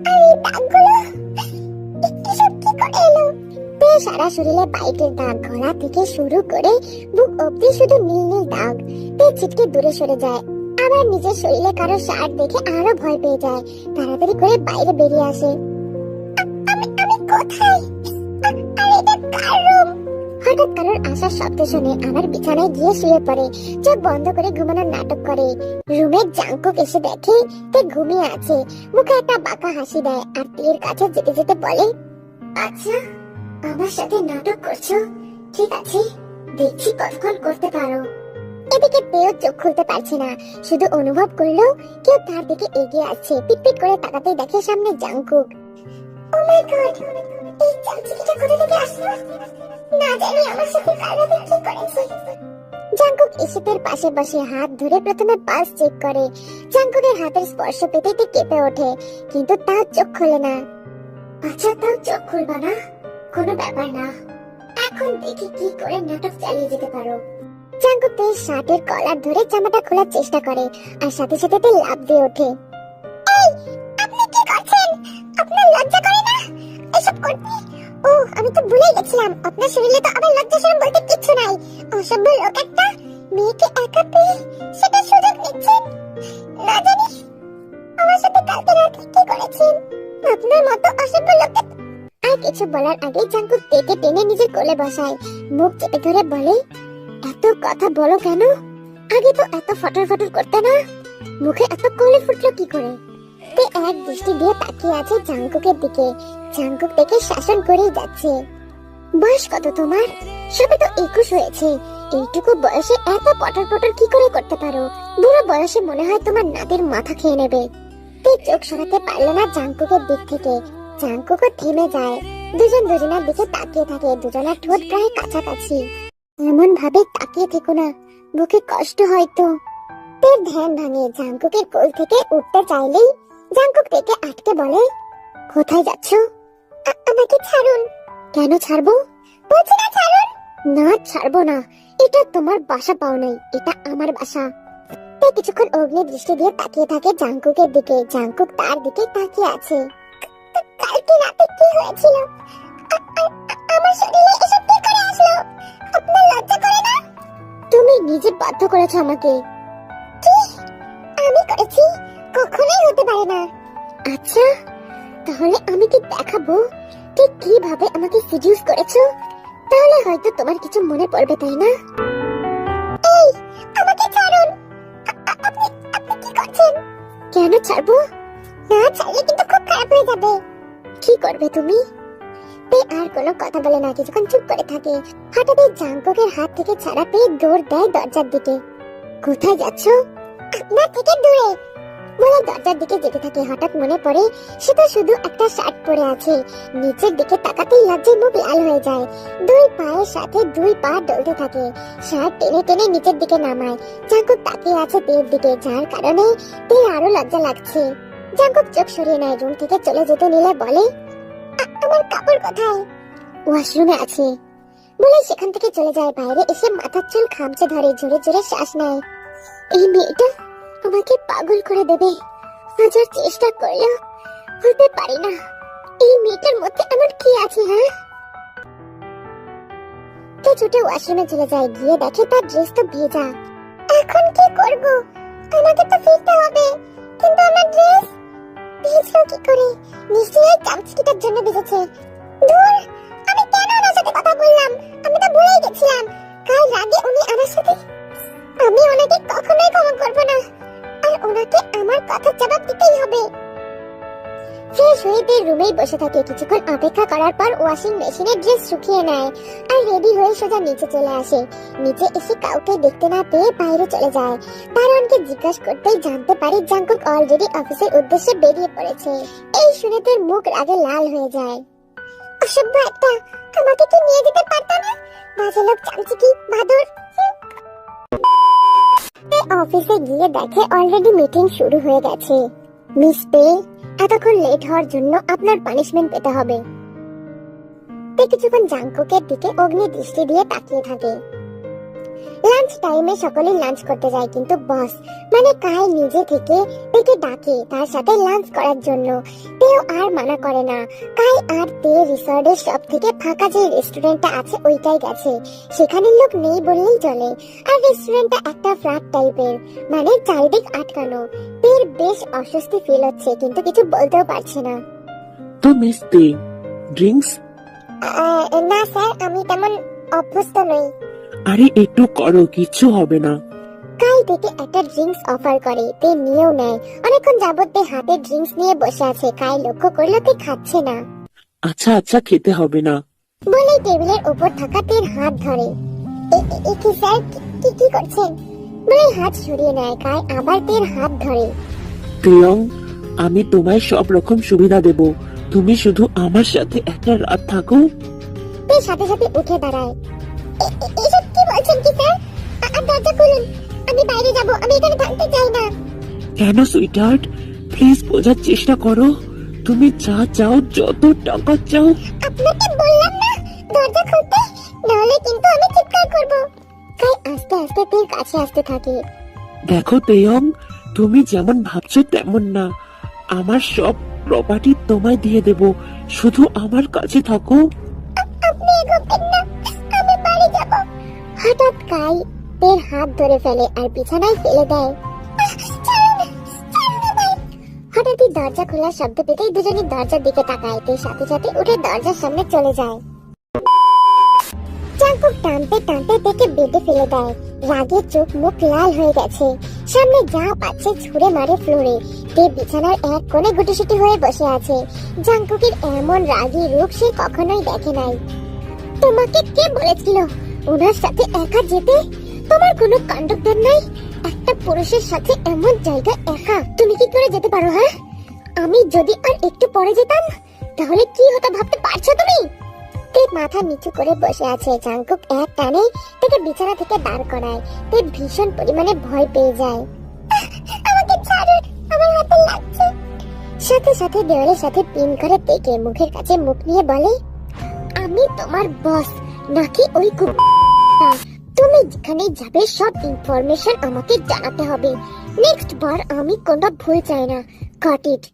Speaker 1: আর এই দাগগুলো এসব কি করে এলো? তের সারা শরীরে বাইটের দাগ, গলা থেকে শুরু করে বুক অবধি শুধু নীল নীল দাগ। তের ছিটকে দূরে সরে যায়। আবার নিজের শরীরে কারো শার্ট দেখে আরো ভয় পেয়ে যায়। তাড়াতাড়ি করে বাইরে বেরিয়ে আসে। আমি কোথায়? আর এটা কার রুম? হঠাৎ কারোর আসার শব্দ শুনে আমার বিছানায় গিয়ে শুয়ে পড়ে। চোখ বন্ধ করে ঘুমানোর নাটক করে। রুমে জাঙ্কুক এসে দেখে তে ঘুমিয়ে আছে। মুখে একটা বাঁকা হাসি দেয় আর তের কাছে যেতে যেতে বলে, আচ্ছা, আমার সাথে নাটক করছো? ঠিক আছে, দেখছি কতক্ষণ করতে পারো। এদিকে তেও চোখ খুলতে পারছে না, শুধু অনুভব করলো কেউ তার দিকে এগিয়ে আসছে। পিটপিট করে তাকাতেই দেখে সামনে জাঙ্কুক। ও মাই গড, এই চামচিকিটা কোথা থেকে আসলো? না জানি আমার সাথে কারাতে কি করেছে। জাঙ্কুক ইশিতের পাশে বসে হাত ধরে প্রথমে পালস চেক করে। জাঙ্কুকের হাতের স্পর্শ পেতেই তে কেঁপে ওঠে, কিন্তু তার চোখ খোলে না। আচ্ছা, তাও চোখ খুলবা না? কোনো ব্যাপার না, এখন দেখি কি করে নাটক চালিয়ে যেতে পারো। জাঙ্কুক তের শার্টের কলার ধরে জামাটা খোলার চেষ্টা করে আর সাথে সাথে তে লাফ দিয়ে ওঠে। এই, আপনি কি করছেন? আপনার লজ্জা করে না এসব করতে? ও, আমি তো ভুলেই গেছিলাম, আপনার শরীরে তো আবার লজ্জা শরম বলতে কিচ্ছু নাই। অসভ্য লোক একটা, মেয়েকে একা পেয়ে সেটা সুযোগ নিচ্ছেন। না জানি আমার সাথে কালকে রাতে কি করেছেন। আপনার মতো অসভ্য লোককে। আর কিছু বলার আগে জাঙ্কুক তেকে টেনে নিজের কোলে বসায়। মুখ চেপে ধরে বলে, এত কথা বলো কেন? আগে তো এত ফটর ফটর করতে না। মুখে এত কলি ফুটলো কি করে? তে এক দৃষ্টি দিয়ে তাকিয়ে আছে জাঙ্কুকের দিকে। জাঙ্কুক দেখে শাসন করেই যাচ্ছে। বয়স কত তোমার? সবে তো 21 হয়েছে। এইটুকু বয়সে এত পটর পটর কি করে করতে পারো? বুড়ো বয়সে মনে হয় তোমার নাদের মাথা খেয়ে নেবে। তে চোখ সরাতে পারলো না জাঙ্কুকের দিক থেকে। জাঙ্কুকও থেমে যায়। দুজন দুজনের দিকে তাকিয়ে থাকে। দুজনের ঠোঁট প্রায় কাছাকাছি। এমন ভাবে তাকিয়ে থেকো না, বুকে কষ্ট হয় তো। তের ধ্যান ভাঙে। জাঙ্কুকের কোল থেকে উঠতে চাইলেই জাঙ্কুক তেকে আটকে বলে, কোথায় যাচ্ছ? আমাকে ছাড়ুন। কেন ছাড়বো? বলছি না ছাড়ুন। না, ছাড়বো না। এটা তোমার বাসা পাও নাই, এটা আমার বাসা। তে কিছুক্ষণ অগ্নি দৃষ্টি দিয়ে তাকিয়ে থাকে জাঙ্কুকের দিকে। জাঙ্কুক তার দিকে তাকিয়ে আছে। কালকে রাতে কি হয়েছিল? আমার শরীরে এসব কি করে আসলো? আপনার লজ্জা করে না? তুমি নিজে বাধ্য করেছো আমাকে। কি? আমি করেছি? কখনোই হতে পারে না। আচ্ছা, তাহলে আমি কি দেখাবো ঠিক কিভাবে আমাকে সিডিউস করেছো? তাহলে হয়তো তোমার কিছু মনে পড়বে, তাই না? এই, আমাকে ছাড়ুন। আপনি কি করছেন? কেন ছাড়বো? না ছাড়লে কিন্তু খুব খারাপ হয়ে যাবে। কি করবে তুমি? তে আর কোনো কথা বলে না, কিছুক্ষণ চুপ করে থাকে। হঠাৎ জাঙ্কুকের হাত থেকে ছাড়া পেয়ে দৌড় দেয় দরজার দিকে। কোথায় যাচ্ছ? আপনার থেকে দূরে। বলে দরজার দিকে যেতে থাকে। হঠাৎ মনে পড়ে সে তো শুধু একটা শার্ট পরে আছে। নিচের দিকে তাকাতেই লজ্জায় মুখ লাল হয়ে যায়। দুই পায়ের সাথে দুই পা ডলতে থাকে। শার্ট টেনে টেনে নিচের দিকে নামায়। জাঙ্কুক তাকিয়ে আছে তের দিকে, যার কারণে তের আরো লজ্জা লাগছে। জাঙ্কুক চোখ সরিয়ে নেয়। রুম থেকে চলে যেতে নিলে বলে, আমার কাপড় কোথায়? ওয়াশরুমে আছে বলে সেখান থেকে চলে যায়। বাইরে এসে মাথার চুল খামচে ধরে, জোরে জোরে শ্বাস নেয়। এই মেয়েটা আমাকে পাগল করে দেবে। হাজার চেষ্টা করলেও হতে পারি না। এই মেয়েটার মধ্যে এমন কি আছে? হ্যাঁ, তো ছুটে ওয়াশরুমে চলে যায়। গিয়ে দেখে তার ড্রেস তো ভেজা। এখন কি করব? আমাকে তো ফিরতে হবে, কিন্তু আমার ড্রেস ভিজলো কি করে? নিশ্চয়ই চামচিকিটার জন্য ভিজেছে। দূর, আমি কেন ওনার সাথে কথা বললাম? আমি তো ভুলেই গেছিলাম কাল রাগে উনি আমার সাথে। আমি ওনাকে কখনোই ক্ষমা করব না, আর ওনাকে আমার কথা জবাব দিতেই হবে। ফ্রেশ হয়ে তে রুমেই বসে থাকে। কিছুক্ষণ অপেক্ষা করার পর ওয়াশিং মেশিনে ড্রেস শুকিয়ে নেয় আর রেডি হয়ে সোজা নিচে চলে আসে। নিচে এসে কাউকে দেখতে না পেয়ে বাইরে চলে যায়। দারোয়ানকে জিজ্ঞাসা করতেই জানতে পারে জাঙ্কুক অলরেডি অফিসের উদ্দেশ্যে বেরিয়ে পড়েছে। এই শুনে তার মুখ রাগে লাল হয়ে যায়। অসভ্য একটা, আমাকে কি নিয়ে যেতে পারত না? বাজে লোক, চামচিকি, বাদর। অফিসে গিয়ে দেখে অলরেডি মিটিং শুরু হয়ে গেছে। মিস পে, এতক্ষণ লেট হওয়ার জন্য আপনার পানিশমেন্ট পেতে হবে। তে কিছুক্ষণ জাঙ্কুকের দিকে অগ্নি দৃষ্টি দিয়ে তাকিয়ে থাকে। লাঞ্চ টাইমে সকলে লাঞ্চ করতে যায়, কিন্তু বস মানে কাই নিজে থেকে তেকে ডাকে তার সাথে লাঞ্চ করার জন্য। তেও আর মানা করে না। কাই আর তে রিসর্টের সব থেকে ফাঁকা যে রেস্টুরেন্টটা আছে ওইটাই গেছে। সেখানে লোক নেই বললেই চলে। আর রেস্টুরেন্টটা একটা ফ্ল্যাট টাইপের, মানে চারিদিক আটকানো। তের বেশ অস্বস্তি ফিল হচ্ছে, কিন্তু কিছু বলতেও পারছে না।
Speaker 3: তো মিস তে, ড্রিঙ্কস?
Speaker 1: না স্যার, আমি তেমন অভ্যস্ত নই।
Speaker 3: আরে একটু করো, কিচ্ছু হবে না।
Speaker 1: কাই থেকে একটা ড্রিঙ্কস অফার করে। তে নিয়েও নেয়। অনেকক্ষণ যাবত তে হাতে ড্রিঙ্কস নিয়ে বসে আছে। কাই লক্ষ্য করলো তে খাচ্ছে না।
Speaker 3: আচ্ছা আচ্ছা, খেতে হবে না
Speaker 1: বলে টেবিলের উপর থাকা তের হাত ধরে। কি স্যার, কি করছেন? বলে হাত সরিয়ে নেয়। কাই আবার তের হাত ধরে।
Speaker 3: তেয়ং, আমি তোমায় সব রকম সুবিধা দেব, তুমি শুধু আমার সাথে একটা রাত থাকো।
Speaker 1: তে সাথে সাথে উঠে দাঁড়ায়। এসব কি বলছেন কি স্যার? দরজা খুলুন, আমি বাইরে যাব, আমি এখানে থাকতে চাই না।
Speaker 3: কেন সুইটহার্ট, প্লিজ বোঝার চেষ্টা করো। তুমি যা চাও, যত টাকা চাও।
Speaker 1: আপনাকে বললাম না দরজা খুলতে, নাহলে কিন্তু আমি চিৎকার করব। কাই আস্তে আস্তে তের কাছে আসতে থাকে।
Speaker 3: দেখো তেয়ং, তুমি যেমন ভাবছো তেমন না। আমার সব প্রপার্টি তোমায় দিয়ে দেব, শুধু আমার কাছে থাকো।
Speaker 1: আপনি এগোবেন না, আমি বাড়ি যাব। হঠাৎ কাই তের হাত ধরে ফেলে আর বিছানায় ফেলে দেয়। হঠাৎই দরজা খোলার শব্দ পেতেই দুজনে দরজার দিকে তাকায়। তে সাথে সাথে উঠে দরজার সামনে চলে যায়। জাঙ্কুক টানতে টানতে তেকে বেডে ফেলে দেয়। রাগে চোখ মুখ লাল হয়ে গেছে। সামনে যা পাচ্ছে ছুঁড়ে মারে ফ্লোরে। তে বিছানার এক কোণে গুটিসুটি হয়ে বসে আছে। জাঙ্কুকের এমন রাগী রূপ সে কখনোই দেখে নাই। তোমাকে কে বলেছিল ওনার সাথে একা যেতে? তোমার কোনো কন্ডাক্টর নাই? একটা পুরুষের সাথে এমন জায়গায় একা তুমি কি করে যেতে পারো? হ্যাঁ, আমি যদি আর একটু পরে যেতাম তাহলে কি হতো ভাবতে পারছো তুমি? তে মাথা নিচু করে বসে আছে। জাঙ্কুক এক টানে তাকে বিছানা থেকে দাঁড় করায়। তে ভীষণ পরিমাণে ভয় পেয়ে যায়। আমাকে ছাড়ুন, আমার হাতে লাগছে। সাথে সাথে দেওয়ালের সাথে পিন করে তেকে মুখের কাছে মুখ নিয়ে বলে, আমি তোমার বস নাকি ওই কুত্তা? তুমি যেখানে যাবে সব ইনফরমেশন আমাকে জানাতে হবে। নেক্সট বার আমি কোনো ভুল চাই না। Got it?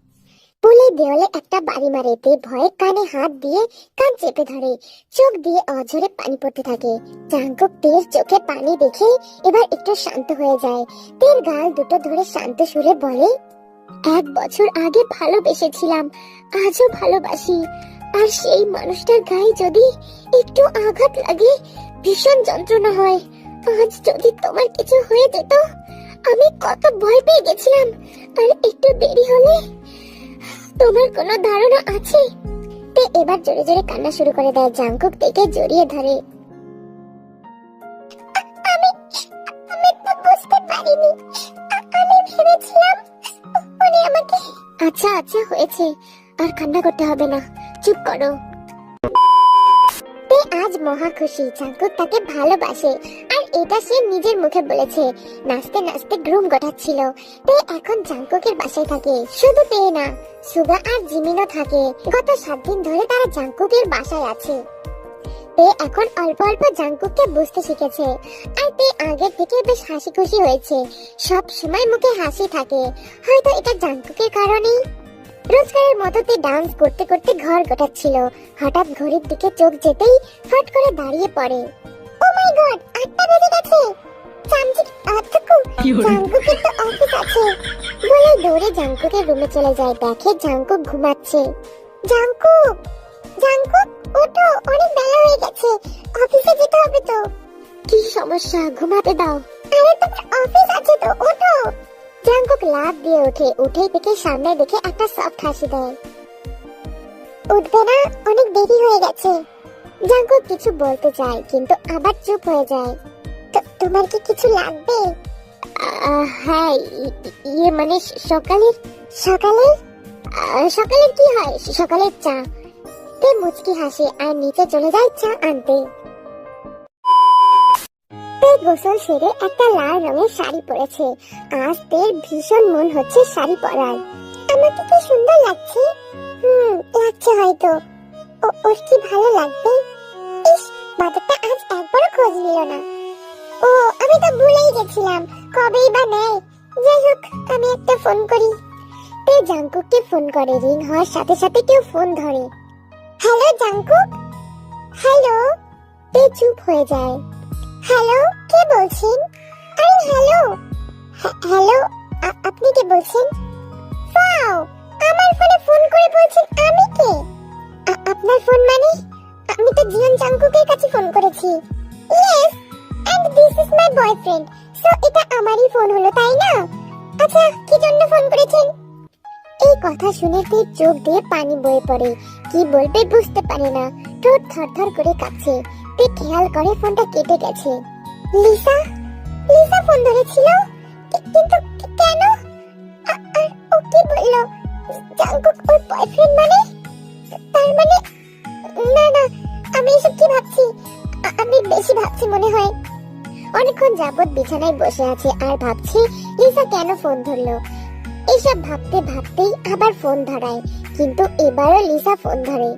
Speaker 1: বলে দেওয়ালে একটা বাড়ি মারে। তে ভয়ে কানে হাত দিয়ে কান চেপে ধরে। চোখ দিয়ে অঝরে পানি পড়তে থাকে। জাঙ্কুক তের চোখে পানি দেখে এবার একটু শান্ত হয়ে যায়। তের গাল দুটো ধরে শান্ত সুরে বলে, 1 বছর আগে ভালোবেসেছিলাম, আজও ভালোবাসি। আর সেই মানুষটার গায়ে যদি একটু আঘাত লাগে ভীষণ যন্ত্রণা হয়। আজ যদি তোমার কিছু হয়ে যেত, আমি কত ভয় পেয়ে গেছিলাম। আর একটু দেরি হলে, তোমার কোনো ধারণা আছে? তে এবার জোরে জোরে কান্না শুরু করে দেয়। জাঙ্কুক তেকে জড়িয়ে ধরে। আমি তো বুঝতে পারিনি। আমি ভেবেছিলাম আমাকে। আচ্ছা আচ্ছা হয়েছে, আর কান্না করতে হবে না, চুপ করো। তে আজ মহা খুশি, জাঙ্কুক তাকে ভালোবাসে আর এটা সে নিজের মুখে বলেছে। নাচতে নাচতে গ্রুম গোটাচ্ছিল। তে এখন জাঙ্কুকের বাসায় থাকে। শুধু তে না, সুগা আর জিমিনও থাকে। গত 7 দিন ধরে তারা জাঙ্কুকের বাসায় আছে। তে এখন অল্প অল্প জাঙ্কুককে বুঝতে শিখেছে আর তে আগের থেকে বেশ হাসি খুশি হয়েছে। সব সময় মুখে হাসি থাকে, হয়তো এটা জাঙ্কুকের কারণেই। রোজগারের মতো তে ডান্স করতে করতে ঘর গোটাচ্ছিল। হঠাৎ ঘড়ির দিকে চোখ যেতেই ফট করে দাঁড়িয়ে পড়ে। ও মাই গড, 8টা বেজে গেছে। জাঙ্কুকের তো অফিস আছে বলে দৌড়ে জাঙ্কুকের রুমে চলে যায়। দেখে জাঙ্কুক ঘুমাচ্ছে। জাঙ্কুক, জাঙ্কুক ওঠো, অনেক বেলা হয়ে গেছে, অফিসে যেতে হবে তো। কি সমস্যা, ঘুমাতে দাও। আরে তোমার অফিস আছে তো, ওঠো। জাঙ্কুক লাফ দিয়ে ওঠে। উঠেই থেকে সামনে দেখে একটা সফট হাসি দেয়। উঠবে না, অনেক দেরি হয়ে গেছে। জাঙ্কুক কিছু বলতে চায় কিন্তু আবার চুপ হয়ে যায়। তোমার কি কিছু লাগবে? হ্যাঁ, ইয়ে মানে সকালের সকালের সকালের কি হয়, সকালের চা। তে মুচকি হাসে আর নিচে চলে যায় চা আনতে। তে গোসল সেরে একটা লাল রঙের শাড়ি পরেছে। আজ তের ভীষণ মন হচ্ছে শাড়ি পরার। আমাকে কি সুন্দর লাগছে। লাগছে হয়তো। ওর কি ভালো লাগবে। ইস, বাদরটা আজ একবারও খোঁজ নিল না। ও, আমি তো ভুলেই গেছিলাম, কবেই বা নেয়। যাই হোক, আমি একটা ফোন করি। তে জাঙ্কুককে ফোন করে। রিং হওয়ার সাথে সাথে কেউ ফোন ধরে। Hello Jungkook. হ্যালো। তে চুপ হয়ে যায়। হ্যালো, কে বলছেন? আরে হ্যালো। হ্যালো, আপনি কে বলছেন? ওয়াও, আমার ফোনে ফোন করে বলছেন আমি কে? আপনার ফোন মানে? আমি তো জিয়ন জাঙ্কুকের কাছে ফোন করেছি। Yes, and this is my boyfriend. So এটা আমারই ফোন হলো, তাই না? আচ্ছা, কি জন্য ফোন করেছেন? এই কথা শুনে তীর চোখ দিয়ে পানি বয়ে পড়ে। কি বলবে বুঝতে পারে না, ঠোঁট থরথর করে কাঁপছে। তে খেয়াল করে ফোনটা কেটে গেছে। লিসা, লিসা ফোন ধরেছিল, কিন্তু কেন? আর ও কি বলল? জাঙ্কুক ওর বয়ফ্রেন্ড মানে? তার মানে না না, আমি এসব কি ভাবছি? আমি বেশি ভাবছি মনে হয়। অনেকক্ষণ যাবত বিছানায় বসে আছে আর ভাবছে লিসা কেন ফোন ধরলো। এসব ভাবতে ভাবতেই আবার ফোন ধরায়, কিন্তু এবারও লিসা ফোন ধরে।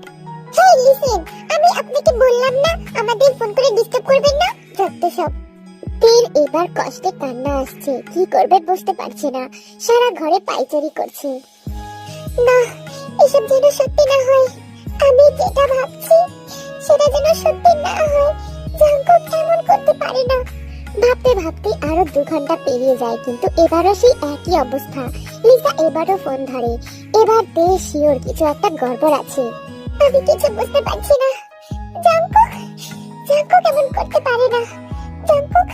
Speaker 1: হেই লিসেন, আমি আপনাকে বললাম না আমাদের ফোন করে ডিস্টার্ব করবেন না। যত সব। তীর এবার কষ্টে কান্না আসছে, কি করবে বুঝতে পারছে না। সারা ঘরে পাইচারি করছে। না, এসব যেন সত্যি না হয়। আমি যেটা ভাবছি সেটা যেন সত্যি না হয়। জাঙ্কুক এমন করতে পারে না। ভাবতে ভাবতে আরো 2 ঘন্টা পেরিয়ে যায়, কিন্তু এবারও সেই একই অবস্থা। লিসা এবারও ফোন ধরে। এবার তে শিওর কিছু একটা গড়বড় আছে। আমি কিছু বুঝতে পারছি না। জাঙ্কুক, জাঙ্কুক এমন করতে পারে না। জাঙ্কুক,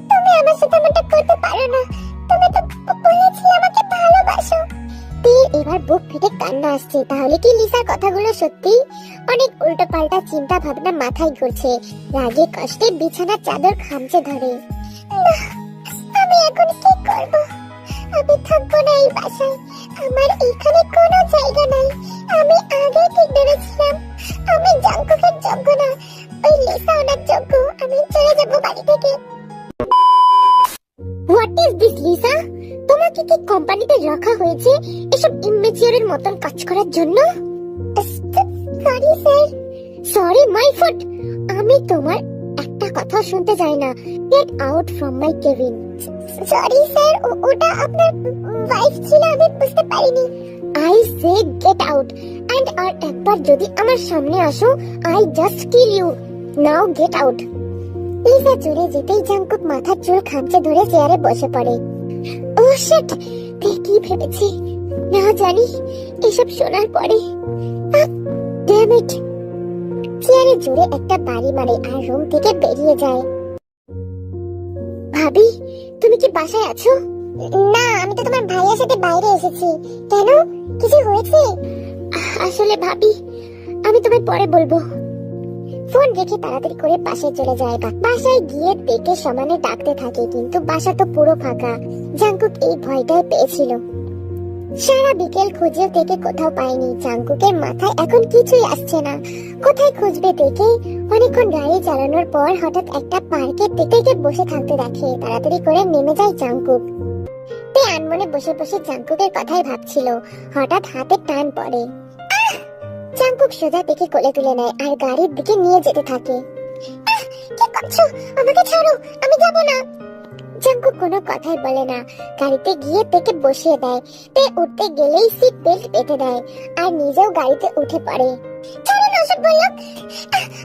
Speaker 1: তুমি আমার সাথে এমনটা করতে পারো না। তুমি তো বলেছিলে আমাকে ভালোবাসো। তীর এবার বুক ফেটে কান্না আসছে। তাহলে কি লিসার কথাগুলো সত্যি? অনেক উল্টো পাল্টা চিন্তা ভাবনা মাথায় ঘুরছে। রাগে কষ্টে বিছানার চাদর খামচে ধরে। না, আমি এখন কি করব? আমি থাকবো না এই বাসায়। আমার এখানে কোনো জায়গা নাই। আমি আগে ঠিক ধরেছিলাম আমি জাঙ্কুকের যোগ্য না। ওই লিসা ওনার যোগ্য। আমি চলে যাব বাড়ি থেকে। What is this Lisa? তোমাকে কি কোম্পানিতে রাখা হয়েছে এসব ইমেচিওরের মতন কাজ করার জন্য? Sorry sir. Sorry my foot. আমি তোমার একটা কথা শুনতে চাই না। Get out from my cabin. Sorry sir, ওটা আপনার ওয়াইফ ছিল, আমি বুঝতে পারিনি। I say get out, and আর একবার যদি আমার সামনে আসো I just kill you. Now get out. Lisa চলে যেতেই জাঙ্কুক মাথার চুল খামচে ধরে চেয়ারে বসে পড়ে। ও শিট, তে কি ভেবেছি না জানি এসব শোনার পরে। Damn it. চেয়ারে জোরে একটা বাড়ি মারে আর রুম থেকে বেরিয়ে যায়। ভাবি, তুমি কি বাসায় আছো? না, আমি তো তোমার ভাইয়ের সাথে বাইরে এসেছি। কেন, কিছু হয়েছে? আসলে ভাবি, আমি তোমায় পরে বলবো। ফোন রেখে তাড়াতাড়ি করে পাশে চলে যায়। বাসায় গিয়ে তেকে সমানে ডাকতে থাকে, কিন্তু বাসা তো পুরো ফাঁকা। জাঙ্কুক এই ভয়টাই পেয়েছিল। সারা বিকেল খুঁজেও থেকে কোথাও পায়নি। জাঙ্কুকের মাথায় এখন কিছুই আসছে না, কোথায় খুঁজবে দেখে অনেকক্ষণ গাড়ি চালানোর পর হঠাৎ একটা পার্কের দিকে বসে থাকতে দেখে। তাড়াতাড়ি করে নেমে যায় জাঙ্কুক। তে আনমনে বসে বসে জাঙ্কুকের কথাই ভাবছিল। হঠাৎ হাতে টান পড়ে। জাঙ্কুক সোজা দেখে কোলে তুলে নেয় আর গাড়ির দিকে নিয়ে যেতে থাকে। কি করছো? আমাকে ছাড়ো, আমি যাব না। জাঙ্কুক কোনো কথাই বলে না, গাড়িতে গিয়ে তেকে বসিয়ে দেয়। তে উঠতে গেলেই সিট বেল্ট বেঁধে দেয় আর নিজেও গাড়িতে উঠে পড়ে। ছাড়ুন অসভ্যলোক,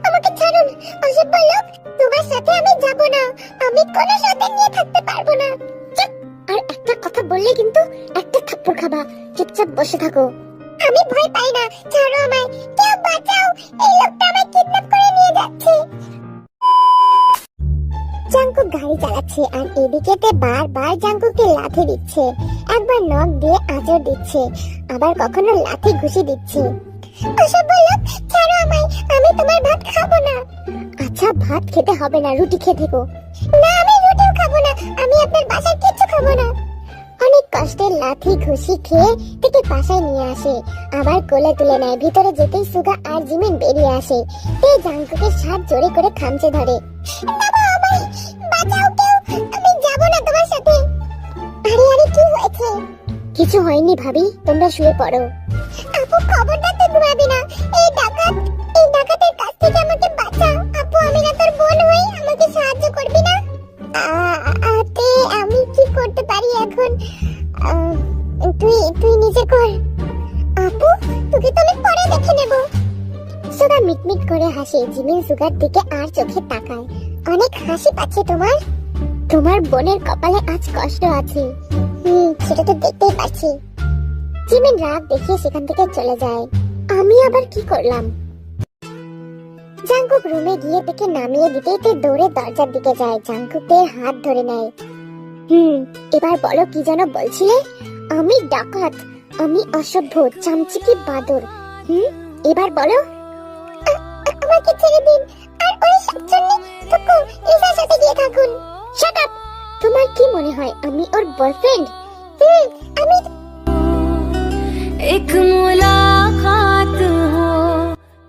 Speaker 1: আমাকে ছাড়ুন অসভ্যলোক, তোমার সাথে আমি যাব না, আমি কোনো সাথে নিয়ে থাকতে পারবো না। চুপ! আর একটা কথা বললে কিন্তু একটা থাপ্পড় খাবা। চুপচাপ বসে থাকো। আমি ভয় পাই না, ছাড়ো আমায়, কেউ বাঁচাও, এই লোকটা আমায় কিডন্যাপ করে নিয়ে যাচ্ছে। জাঙ্কুক গাড়ি চালাচ্ছে আর এদিকে তে বারবার জাঙ্কুককে লাথি দিচ্ছে। একবার নখ দিয়ে আঁচড় দিচ্ছে, আবার কখনো লাথি ঘুষি দিচ্ছে। অসভ্যলোক, ছাড়ো আমায়, আমি তোমার ভাত খাবো না। আচ্ছা, ভাত খেতে হবে না, রুটি খেয়ে থেকো। না, আমি রুটিও খাবো না, আমি আপনার বাসার কিচ্ছু খাবো না। অনেক কষ্টে লাথি ঘুষি খেয়ে থেকে বাসায় নিয়ে আসে, আবার কোলে তুলে নেয়। ভিতরে যেতেই সুগা আর জিমিন বেরিয়ে আসে। তে জাঙ্কুকের হাত জোরে করে খামচে ধরে। বাবা, আমায় বাঁচাও কেউ, আমি যাব না তোমার সাথে। আরে আরে, কি হয়েছে? কিছু হয়নি ভাবি, তোমরা শুয়ে পড়ো। আপু, খবরদার তো ঘুমাবি না, এই ডাকাতের কাছ থেকে আমাকে বাঁচা। আপু, আমি না তোর বোন হই, আমাকে সাহায্য করবি না? তে আমি কি করতে পারি এখন? তুই নিজে কর। আপু, তোকে তো আমি পরে দেখে নেব। সুগা মিটমিট করে হাসে। জিমিন সুগার দিকে আর চোখে তাকায়। অনেক হাসি পাচ্ছে তোমার। তোমার বোনের কপালে আজ কষ্ট আছে। সেটা তো দেখতেই পাচ্ছি। জিমিন রাগ দেখিয়ে সেখান থেকে চলে যায়। আমি আবার কি করলাম? জাঙ্কুক রুমে গিয়ে থেকে নামিয়ে দিতেই তে দৌড়ে দরজার দিকে যায়। জাঙ্কুকের হাত ধরে নেয়। এবার বলো, কি যেন বলছিলে? আমি ডাকাত, আমি অসভ্য, চামচিকি বাদর। এবার বলো। আমাকে ছেড়ে দিন, আর ওই শাকচুন্নি টুকু লিসার সাথে গিয়ে থাকুন। Shut up! তোমার কি মনে হয় আমি ওর বয়ফ্রেন্ড? আমি
Speaker 4: এক মুলাকাত হো।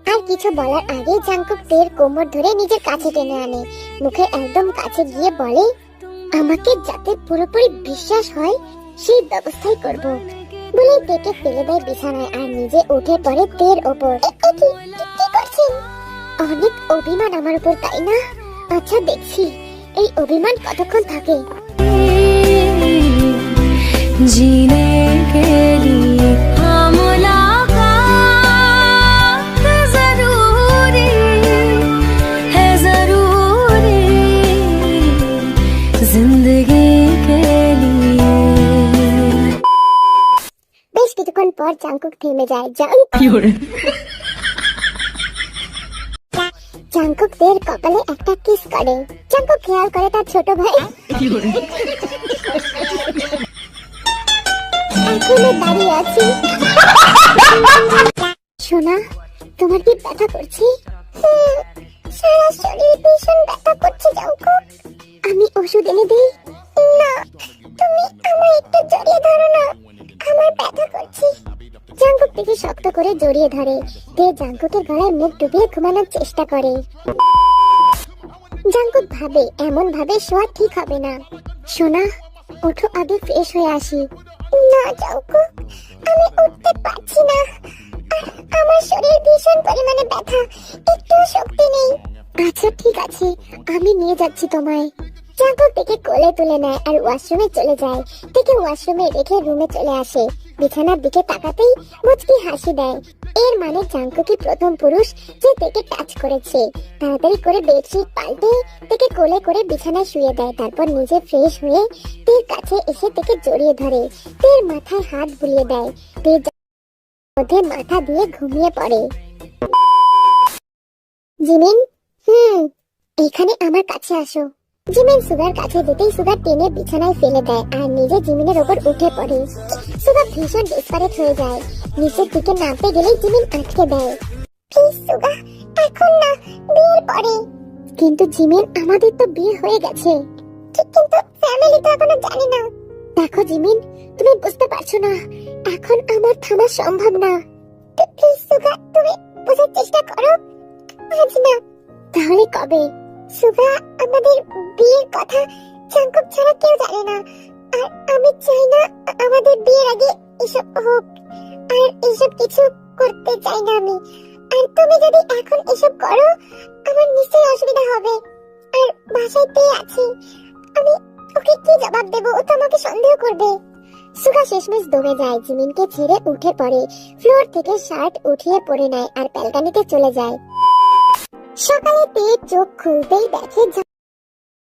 Speaker 1: আর কিছু বলার আগে জাঙ্কুক তের কোমর ধরে নিজের কাছে টেনে আনে, মুখে একদম কাছে গিয়ে বলে, আমাকে যাতে পুরোপুরি বিশ্বাস হয় সেই ব্যবস্থাই করব। বলে তেকে ফেলে দেয় বিছানায় আর নিজে উঠে পড়ে তের ওপর। কি করছেন? অনেক অভিমান আমার উপর, তাই না? আচ্ছা, দেখছি এই অভিমান কতক্ষণ থাকে।
Speaker 4: जीने के लिए मुलाकात जरूरी है, जरूरी जिंदगी के लिए।
Speaker 1: বেশ কিছুক্ষণ পর জাঙ্কুক থেমে যায়। জাঙ্কুক তের কপালে একটা কিস করে। জাঙ্কুক খেয়াল করে তার ছোট ভাই এখনো দাঁড়িয়ে আছে। সোনা, তোমার কি ব্যথা করছে? সারা শরীর ভীষণ ব্যথা করছে জাঙ্কুক। আমি ওষুধ এনে দিই? না, তুমি আমায় একটু জড়িয়ে ধরো না, আমার ব্যথা করছে। জাঙ্কুক থেকে শক্ত করে জড়িয়ে ধরে। তে জাঙ্কুকের গলায় মুখ ডুবিয়ে ঘুমানোর চেষ্টা করে। জাঙ্কুক ভাবে, এমন ভাবে শোয়া ঠিক হবে না। সোনা, ওঠো, আগে ফ্রেশ হয়ে আসি। না জাঙ্কুক, আমি উঠতে পারছি না, আমার শরীর ভীষণ পরিমাণে ব্যথা, একটু শক্তি নেই। আচ্ছা ঠিক আছে, আমি নিয়ে যাচ্ছি তোমায়। জাঙ্কুক থেকে কোলে তুলে নেয় আর ওয়াশরুমে চলে যায়। থেকে ওয়াশরুমে রেখে রুমে চলে আসে। বিছানার দিকে তাকাতেই মুচকি হাসি দেয়। এর মানে জাঙ্কুকই প্রথম পুরুষ যে তেকে টাচ করেছে। তাড়াতাড়ি করে বেডশিট পাল্টে তেকে কোলে করে বিছানায় শুয়ে দেয়। তারপর নিজে ফ্রেশ হয়ে তের কাছে এসে তেকে জড়িয়ে ধরে। তের মাথায় হাত বুলিয়ে দেয়। তে মধ্যে মাথা দিয়ে ঘুমিয়ে পড়ে। জিমিন, এখানে আমার কাছে আসো। জিমিন সুগার কাছে যেতেই সুগার টেনে বিছানায় ফেলে দেয় আর নিজে জিমিনের ওপর উঠে পড়ে। সুগার ভীষণ ডেসপারেট হয়ে যায়। নিচের দিকে নামতে গেলেই জিমিন আটকে দেয়। প্লিজ সুগা, এখন না, বিয়ের পরে। কিন্তু জিমিন, আমাদের তো বিয়ে হয়ে গেছে। কিন্তু ফ্যামিলি তো এখনো জানে না। দেখো জিমিন, তুমি বুঝতে পারছো না, এখন আমার থামা সম্ভব না। প্লিজ সুগা, তুমি বোঝার চেষ্টা করো। আজ না, তাহলে কবে? সুগা, আমাদের বিয়ের কথা জাঙ্কুক ছাড়া কেউ জানে না। আর আমি চাই না আমাদের বিয়ের আগে এসব হোক। আর এসব কিছু করতে চাই না আমি। আর তুমি যদি এখন এসব করো, আমার নিশ্চয়ই অসুবিধা হবে। আর বাসায় পেয়ে আছি, আমি ওকে কি জবাব দেবো? ও তো আমাকে সন্দেহ করবে। সুগা শেষমেশ দমে যায়, জিমিনকে ছেড়ে উঠে পড়ে, ফ্লোর থেকে শার্ট উঠিয়ে পরে নেয় আর ব্যালকনিতে চলে যায়। সকালে তে চোখ খুলতেই দেখে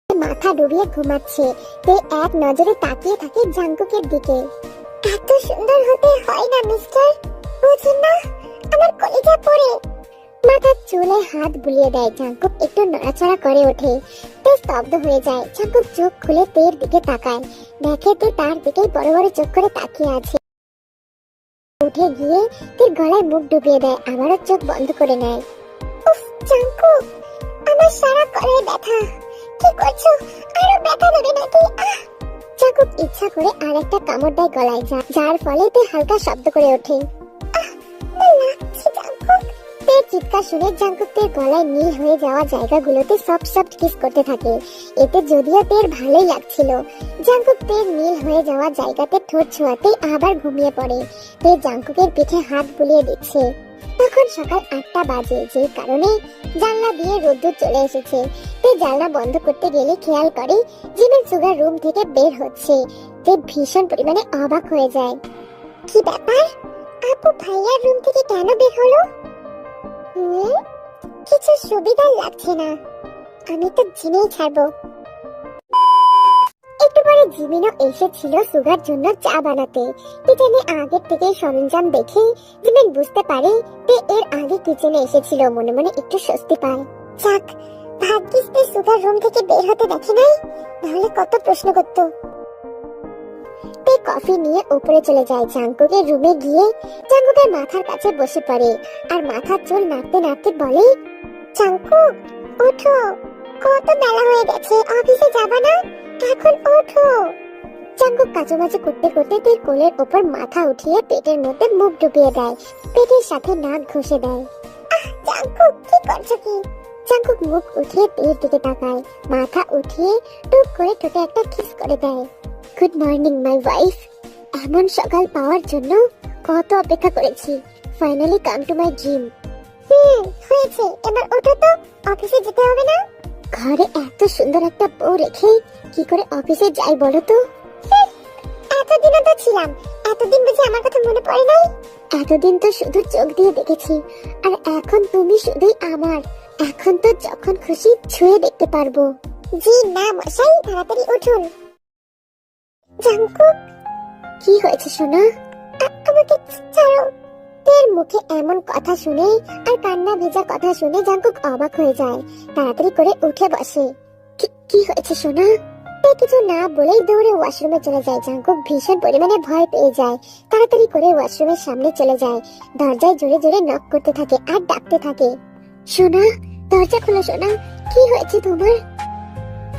Speaker 1: মাথা ডুবিয়ে ঘুমাচ্ছে। তে এক নজরে তাকিয়ে থাকে জাঙ্কুকের দিকে। এত সুন্দর হতে হয় না মিস্টার, বুঝেন না? আমার কলিজা পড়ে। মাথার চুলে হাত বুলিয়ে দেয়। জাঙ্কুক একটু নড়াচড়া করে ওঠে। তে স্তব্ধ হয়ে যায়। জাঙ্কুক চোখ খুলে তের দিকে তাকায়, দেখে তে তার দিকেই বড় বড় চোখ করে তাকিয়ে আছে। উঠে গিয়ে তের গলায় মুখ ডুবিয়ে দেয়, আবারও চোখ বন্ধ করে নেয়। উফ জাঙ্কুক, আমার সারা গলায় ব্যথা। কি করছো? আরো ব্যথা দেবে নাকি? জাঙ্কুক ইচ্ছা করে আরেকটা কামড় দেয় গলায়, যার ফলে তে হালকা শব্দ করে ওঠে। লাগছে জাঙ্কুক। তের চিৎকার শুনে জাঙ্কুক তের গলায় নীল হয়ে যাওয়া জায়গাগুলোতে সফট সফট কিস করতে থাকে। এতে যদিও তের ভালোই লাগছিল। জাঙ্কুক তের নীল হয়ে যাওয়া জায়গাতে ঠোঁট ছোঁয়াতেই আবার ঘুমিয়ে পড়ে। তে জাঙ্কুকের পিঠে হাত বুলিয়ে দিচ্ছে। তখন সকাল 8টা বাজে, যে কারণে জানলা দিয়ে রোদ্দুর চলে এসেছে। তে জানলা বন্ধ করতে গেলে খেয়াল করে জিমিন সুগার রুম থেকে বের হচ্ছে। তে ভীষণ পরিমাণে অবাক হয়ে যায়। কি ব্যাপার? আপু ভাইয়ার রুম থেকে কেন বের হলো? কিছু সুবিধা লাগছে না। আমি তো জিমেই ছাড়বো। একটু পরে জিমিনও এসেছিল সুগার জন্য চা বানাতে। কিচেনে আগের থেকে সরঞ্জাম দেখে জিমিন বুঝতে পারে যে এর আগে কিচেনে এসেছিল। মনে মনে একটু স্বস্তি পায়। যাক, ভাগ্যিস তে সুগার রুম থেকে বের হতে দেখে নাই, নাহলে কত প্রশ্ন করতো। তে কফি নিয়ে উপরে চলে যায়। জাঙ্কুকের রুমে গিয়ে জাঙ্কুকের মাথার কাছে বসে পড়ে আর মাথার চুল নাড়তে নাড়তে বলে, জাঙ্কুক ওঠো, কত বেলা হয়ে গেছে, অফিসে যাবা না? এখন ওঠো। জাঙ্কুক কাজুমাজু করতে করতে তের কোলের ওপর মাথা উঠিয়ে পেটের মধ্যে মুখ ডুবিয়ে দেয়, পেটের সাথে নাক ঘষে দেয়। জাঙ্কুক কি করছো কি? জাঙ্কুক মুখ উঠিয়ে তের দিকে তাকায়, মাথা উঠিয়ে টুক করে ঠোঁটে একটা কিস করে দেয়। Good morning my wife. এমন সকাল পাওয়ার জন্য কত অপেক্ষা করেছি। Finally come to my dream. হয়েছে, এবার ওঠো তো, অফিসে যেতে হবে না? ঘরে এত সুন্দর একটা বউ রেখে কি করে অফিসে যাই বলো তো? এতদিনও তো ছিলাম, এতদিন বুঝি আমার কথা মনে পড়ে নাই? এতদিন তো শুধু চোখ দিয়ে দেখেছি, আর এখন তুমি শুধুই আমার। এখন তো যখন খুশি ছুঁয়ে দেখতে পারবো। জি না মশাই, তাড়াতাড়ি উঠুন। জাঙ্কুক, কি হয়েছে সোনা? আমাকে ছাড়ো। তের মুখে এমন কথা শুনে আর কান্না ভেজা কথা শুনে জাঙ্কুক অবাক হয়ে যায়। তাড়াতাড়ি করে উঠে বসে। কি হয়েছে সোনা? তে কিছু না বলেই দৌড়ে ওয়াশরুমে চলে যায়। জাঙ্কুক ভীষণ পরিমাণে ভয় পেয়ে যায়। তাড়াতাড়ি করে ওয়াশরুমের সামনে চলে যায়। দরজায় জোরে জোরে নক করতে থাকে আর ডাকতে থাকে, সোনা দরজা খোলো সোনা, কি হয়েছে তোমার?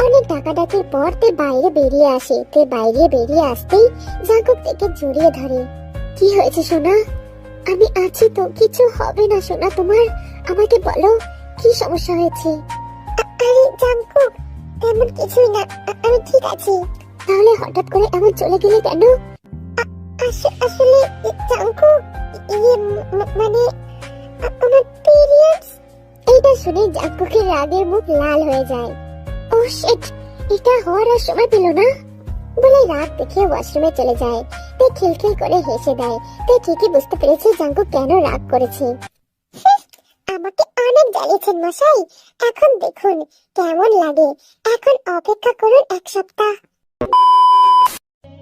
Speaker 1: অনেক ডাকাডাকির পর তে বাইরে বেরিয়ে আসে। তে বাইরে বেরিয়ে আসতেই জাঙ্কুক তেকে জড়িয়ে ধরে। কি হয়েছে সোনা? আমি আছি তো, কিছু হবে না সোনা তোমার। আমাকে বলো কি সমস্যা হয়েছে? আরে জাঙ্কুক, তেমন কিছুই না, আমি ঠিক আছি। তাহলে হঠাৎ করে এমন চলে গেলে কেন? আসলে জাঙ্কুক, মানে আমার পিরিয়ডস। এইটা শুনে জাঙ্কুকের রাগের মুখ লাল হয়ে যায়। ও শিট, এটা হওয়ার আর সময় পেল না বলে রাগ দেখে ওয়াশরুমে চলে যায়। তে খিলখিল করে হেসে দেয়। তে ঠিকই বুঝতে পেরেছে জাঙ্কুক কেন রাগ করেছে। আমাকে অনেক জ্বালিয়েছেন মশাই, এখন দেখুন কেমন লাগে। এখন অপেক্ষা করুন 1 সপ্তাহ।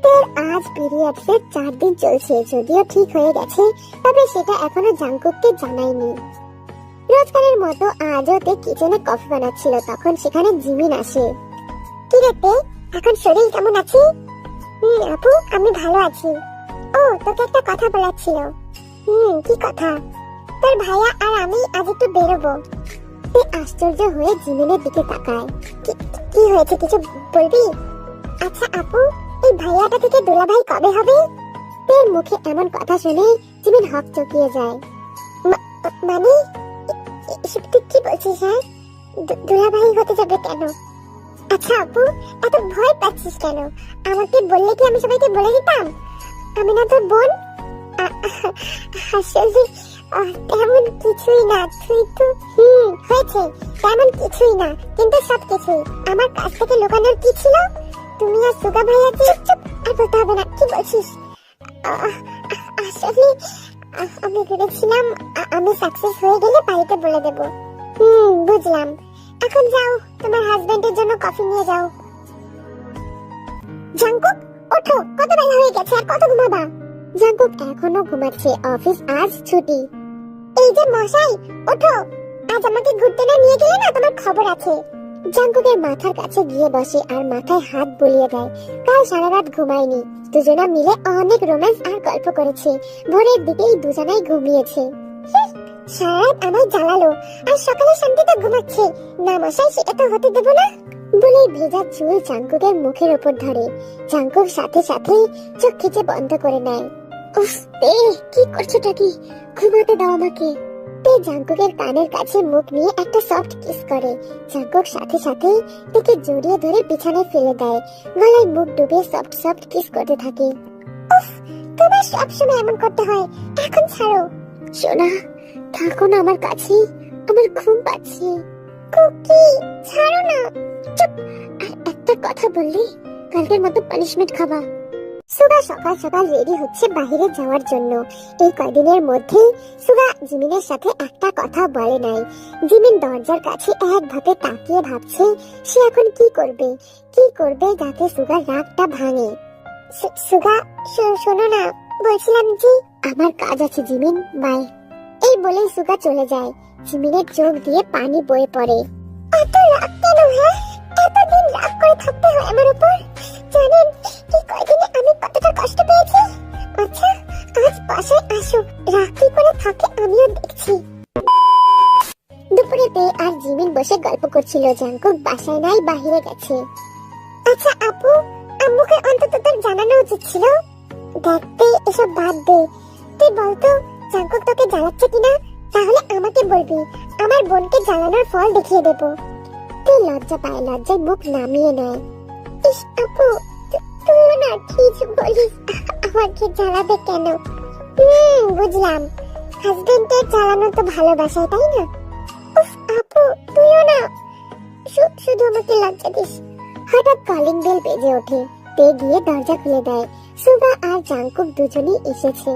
Speaker 1: তোর আজ পিরিয়ডসের 4 দিন চলছে। যদিও ঠিক হয়ে গেছে, তবে সেটা এখনো জাঙ্কুককে জানায়নি। রোজকারের মতো আজও তে কিচেনে কফি বানাচ্ছিল। তখন সেখানে জিমিন আসে। কি রে তে, এখন শরীর কেমন আছে? আপু আমি ভালো আছি। ও তোকে একটা কথা বলার ছিল। কি কথা? তোর ভাইয়া আর আমি আজ একটু বেরোবো। তে আশ্চর্য হয়ে জিমিনের দিকে তাকায়। কি হয়েছে, কিছু বলবি? আচ্ছা আপু, এই ভাইয়াটা থেকে দুলাভাই কবে হবে? তের মুখে এমন কথা শুনে জিমিন হক চকিয়ে যায়। মানে এসব তুই কি বলছিস? হ্যাঁ, দুলাভাই হতে যাবে কেন? আচ্ছা আপু, এত ভয় পাচ্ছিস কেন? আমাকে বললে কি আমি সবাইকে বলে দিতাম আমি না তোর বোন? আসলে তেমন কিছুই না। তুই তো হয়েছে, তেমন কিছুই না, কিন্তু সব কিছুই আমার কাছ থেকে লুকানোর কি ছিল? তুমি আর সুগা ভাইয়া যে চুপ, আর বলতে হবে না। কি বলছিস? আসলে আমি ভেবেছিলাম আমি সাকসেস হয়ে গেলে বাড়িতে বলে দেব। বুঝলাম। এখন যাও, তোমার হাজবেন্ডের জন্য কফি নিয়ে যাও। জাঙ্কুক, ওঠো, কত বেলা হয়ে গেছে, আর কত ঘুমাবা? জাঙ্কুক এখনো ঘুমাচ্ছে, অফিস আজ ছুটি। এই যে মশাই, ওঠো, আজ আমাকে ঘুরতে না নিয়ে গেলে না তোমার খবর আছে। জাঙ্কুকের মাথার কাছে গিয়ে বসে আর মাথায় হাত বুলিয়ে দেয়। কাল সারা রাত ঘুমায়নি, দুজনা মিলে অনেক রোম্যান্স আর গল্প করেছে। ভোরের দিকেই দুজনাই ঘুমিয়েছে। সারা রাত আমায় জ্বালালো, আর সকালে শান্তিতে ঘুমাচ্ছে না মশাই, সেটা তো হতে দেবো না। বলে ভেজা চুল জাঙ্কুকের মুখের উপর ধরে। জাঙ্কুক সাথে সাথে চোখ খিচে বন্ধ করে নেয়। উফ, কি করছোটা কি? ঘুমাতে দাও আমাকে। তে জাঙ্কুকের কানের কাছে মুখ নিয়ে একটা সফট কিস করে। জাঙ্কুক সাথে সাথে তাকে জড়িয়ে ধরে বিছানায় ফেলে দেয়, গলায় মুখ ডুবিয়ে সফট সফট কিস করতে থাকে। উফ, তোমার সবসময় এমন করতে হয়, এখন ছাড়ো। সোনা, থাকো না আমার কাছে, আমার ঘুম পাচ্ছে। কুকি, ছাড়ো না। চুপ, আর একটা কথা বললি কালকের মতো পানিশমেন্ট খাবা। সুগা সকাল সকাল রেডি হচ্ছে বাইরে যাওয়ার জন্য। এই কয়দিনের মধ্যে সুগা জিমিনের সাথে একটা কথা বলে নাই। জিমিন দরজার কাছে একভাবে তাকিয়ে ভাবছে সে এখন কি করবে যাতে সুগার রাগটা ভাঙে। সুগা, শোনো না, বলছিলাম যে আমার কাজ আছে জিমিন, বাই। এই বলেই সুগা চলে যায়। জিমিনের চোখ দিয়ে পানি বয়ে পড়ে। এত রাগ কেন? হ্যাঁ, এতদিন রাগ করে থাকতে হয় আমার উপর? জানেন এই কয়দিনে আমি কতটা কষ্ট পেয়েছি? আচ্ছা, আজ বাসায় আসো, রাগ কি করে থাকে আমিও দেখছি। দুপুরে তে আর জিমিন বসে গল্প করছিল। জাঙ্কুক বাসায় নাই, বাহিরে গেছে। আচ্ছা আপু, আম্মুকে অন্তত তোর জানানো উচিত ছিল। দেখতে এসব বাদ দে, তুই বলতো জাঙ্কুক তোকে জ্বালাচ্ছে কিনা, তাহলে আমাকে বলবি, আমার বোনকে জ্বালানোর ফল দেখিয়ে দেবো। তুই লজ্জা পায়, লজ্জায় মুখ নামিয়ে নেয়। ইস আপু, তুইও না ঠিক বলিস, আমাকে জ্বালাবে কেন? বুঝলাম, হাজবেন্ডের জ্বালানো তো ভালোবাসায়, তাই না? উফ আপু, তুইও না শুধু আমাকে লজ্জা দিস। হঠাৎ কলিং বেল বেজে ওঠে। তে গিয়ে দরজা খুলে দেয়। সুগা আর জাঙ্কুক দুজনেই এসেছে।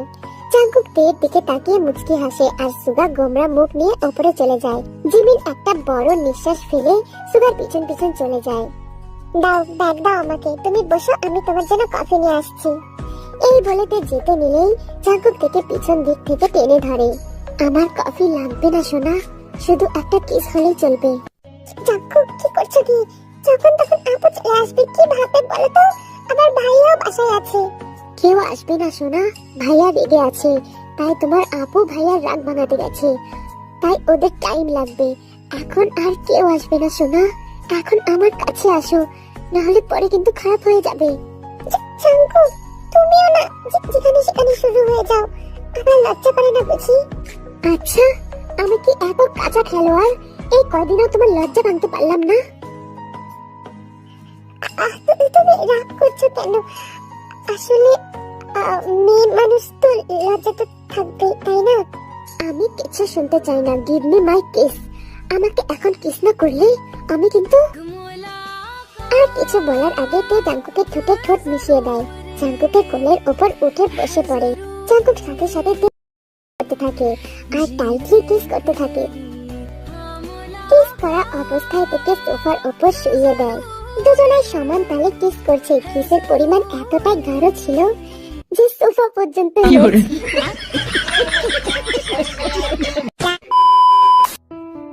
Speaker 1: জাঙ্কুক তের দিকে তাকিয়ে মুচকি হাসে, আর সুগা গোমরা মুখ নিয়ে উপরে চলে যায়। জিমিন একটা বড় নিঃশ্বাস ফেলে সুগার পিছন পিছন চলে যায়। দাও, ব্যাগ দাও আমাকে, তুমি বসো, আমি তোমার জন্য কফি নিয়ে আসছি। এই বলে তে যেতে নিলেই জাঙ্কুক থেকে পিছন দিক থেকে টেনে ধরে। আমার কফি লাগবে না সোনা, শুধু একটা কিস হলেই চলবে। জাঙ্কুক, কি করছো কি? যখন তখন আপু চলে আসবে, কি ভাববে বলো তো? আমার ভাইয়াও বাসায় আছে। কেউ আসবে না সোনা, ভাইয়া রেগে আছে, তাই তোমার আপু ভাইয়ার রাগ ভাঙাতে গেছে, তাই ওদের টাইম লাগবে। এখন আর কেউ আসবে না সোনা, এখন আমার কাছে আসো, না হলে পরে কিন্তু খারাপ হয়ে যাবে। জাঙ্কুক, তুমিও না যেখানে সেখানে শুরু হয়ে যাও, আমার লজ্জা করে না বুঝি? আচ্ছা, আমি কি এত কাঁচা খেলোয়াড়? এই কয়দিনও তোমার লজ্জা ভাঙতে পারলাম না? তুমি রাগ করছো কেন? আসলে মেয়ে মানুষ তো লজ্জা তো থাকবে, তাই না? আমি কিছু শুনতে চাই না, গিভ মি মাই কিস। আমাকে এখন কিস না করলে আমি কিন্তু। আর কিছু বলার আগে তে জাঙ্কুকের ঠোঁটে ঠোঁট মিশিয়ে দেয়। জাঙ্কুকের কোলের উপর উঠে বসে পড়ে। জাঙ্কুক সাথে সাথে করতে থাকে আর টাইটলি কিস করতে থাকে। কিস করা অবস্থায় থেকে সোফার উপর শুইয়ে দেয়। দুজনে সমান তালে কিস করছে। কিসের পরিমাণ এতটাই গাঢ় ছিল যে সোফা পর্যন্ত।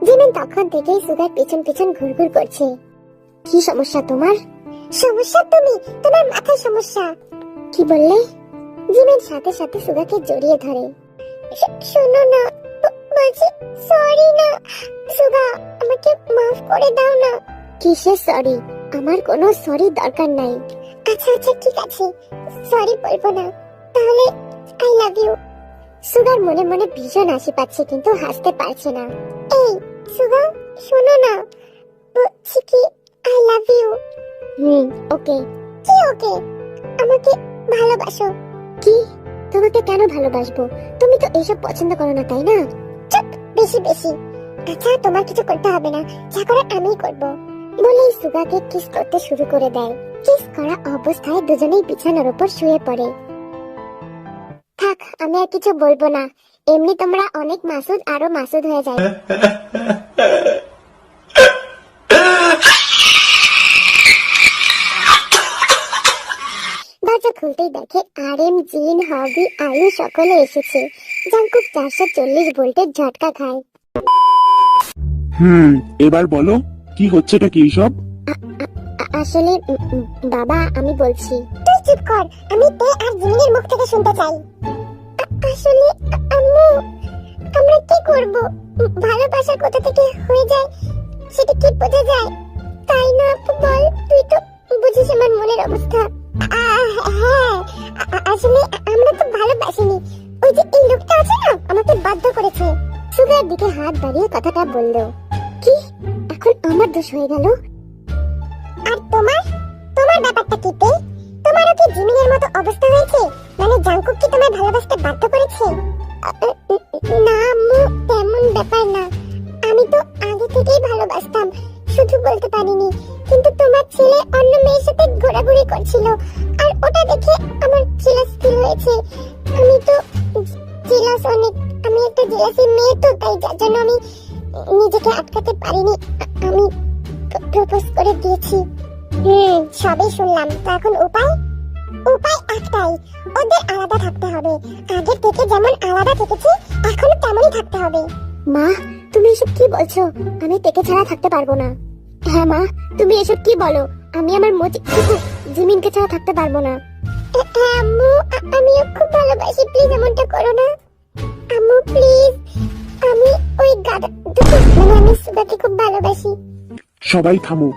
Speaker 1: জিমিন তখন থেকেই সুগার পিছন পিছন ঘুরঘুর করছে। কি সমস্যা তোমার? সমস্যা তুমি, তোমার মাথায় সমস্যা। কি বললে? জিমিন সাথে সাথে সুগাকে জড়িয়ে ধরে। শোনো না, বলছি সরি না সুগা, আমাকে মাফ করে দাও না। কিসের সরি? আমার কোনো সরি দরকার নাই। আচ্ছা আচ্ছা ঠিক আছে, সরি বলবো না। তাহলে আই লাভ ইউ। সুগার মনে মনে ভীষণ হাসি পাচ্ছে কিন্তু হাসতে পারছে না। এই সুগা, শোনো না, বলছি কি আই লাভ ইউ। ওকে। কি ওকে? আমাকে ভালোবাসো। কি? তোমাকে কেন ভালোবাসবো? তুমি তো এসব পছন্দ করো না, তাই না? চুপ, বেশি বেশি। আচ্ছা, তোমার কিছু করতে হবে না, যা করার আমিই করব। বলেই সুগাকে কিস করতে শুরু করে দেয়। কিস করা অবস্থায় দুজনেই বিছানার উপর শুয়ে পড়ে। থাক, আমি আর কিছু বলবো না, এমনি তোমরা অনেক মাসুদ, আরো মাসুদ হয়ে যায়। দরজা খুলতেই দেখে আরএম, জিন, হবি, আয়ু সকলে এসেছে। জাংকুক 440 ভোল্টের ঝটকা খায়।
Speaker 2: এবার বলো কি হচ্ছেটা কি সব?
Speaker 1: আসলে বাবা, আমি বলছি। তুই চুপ কর, আমি তে আর জিমিনের মুখ থেকে শুনতে চাই। আসলে আম্মু, আমরা কি করব? ভালোবাসা কোথা থেকে হয়ে যায় সেটা কি বোঝা যায়, তাই না আপু? বল, তুই তো বুঝিস আমার মনের অবস্থা। হ্যাঁ, আসলে আমরা তো ভালোবাসিনি, ওই যে এই লোকটা আছে না, আমাকে বাধ্য করেছে। সুগার দিকে হাত বাড়িয়ে কথাটা বলল। কি? এখন আমার দোষ হয়ে গেল? আর তোমার তোমার ব্যাপারটা কি? তোমারও কি জিমিনের মতো অবস্থা হয়েছে? মানে জাংকুক কি তোমায় ভালোবাসতে বাধ্য করেছে? না আম্মু, তেমন ব্যাপার না। আমি তো আগে থেকেই ভালোবাসতাম, শুধু বলতে পারিনি। কিন্তু তোমার ছেলে অন্য মেয়ের সাথে ঘোরাঘুরি করছিল, আর ওটা দেখে আমার জেলাস ফিল হয়েছে। আমি তো জেলাস অনেক, আমি একটা জেলাসি মেয়ে তো, তাই যার জন্য আমি নিজেকে আটকাতে পারিনি। আমি প্রপোজ করে দিয়েছি। সবই শুনলাম, তো এখন উপায়? উপায় একটাই, ওদের আলাদা থাকতে হবে। আগের থেকে যেমন আলাদা থেকেছি, এখনো তেমনই থাকতে হবে। মা, তুমি এসব কি বলছো? আমি তেকে ছাড়া থাকতে পারবো না। হ্যাঁ মা, তুমি এসব কি বলো? আমি আমার জিমিনকে ছাড়া থাকতে পারবো না। আম্মু, আমিও খুব ভালোবাসি, প্লিজ এমনটা করো না। আম্মু প্লিজ, আমি ওই গাদা, মানে আমি সুগাকে খুব ভালোবাসি।
Speaker 2: সবাই থামো,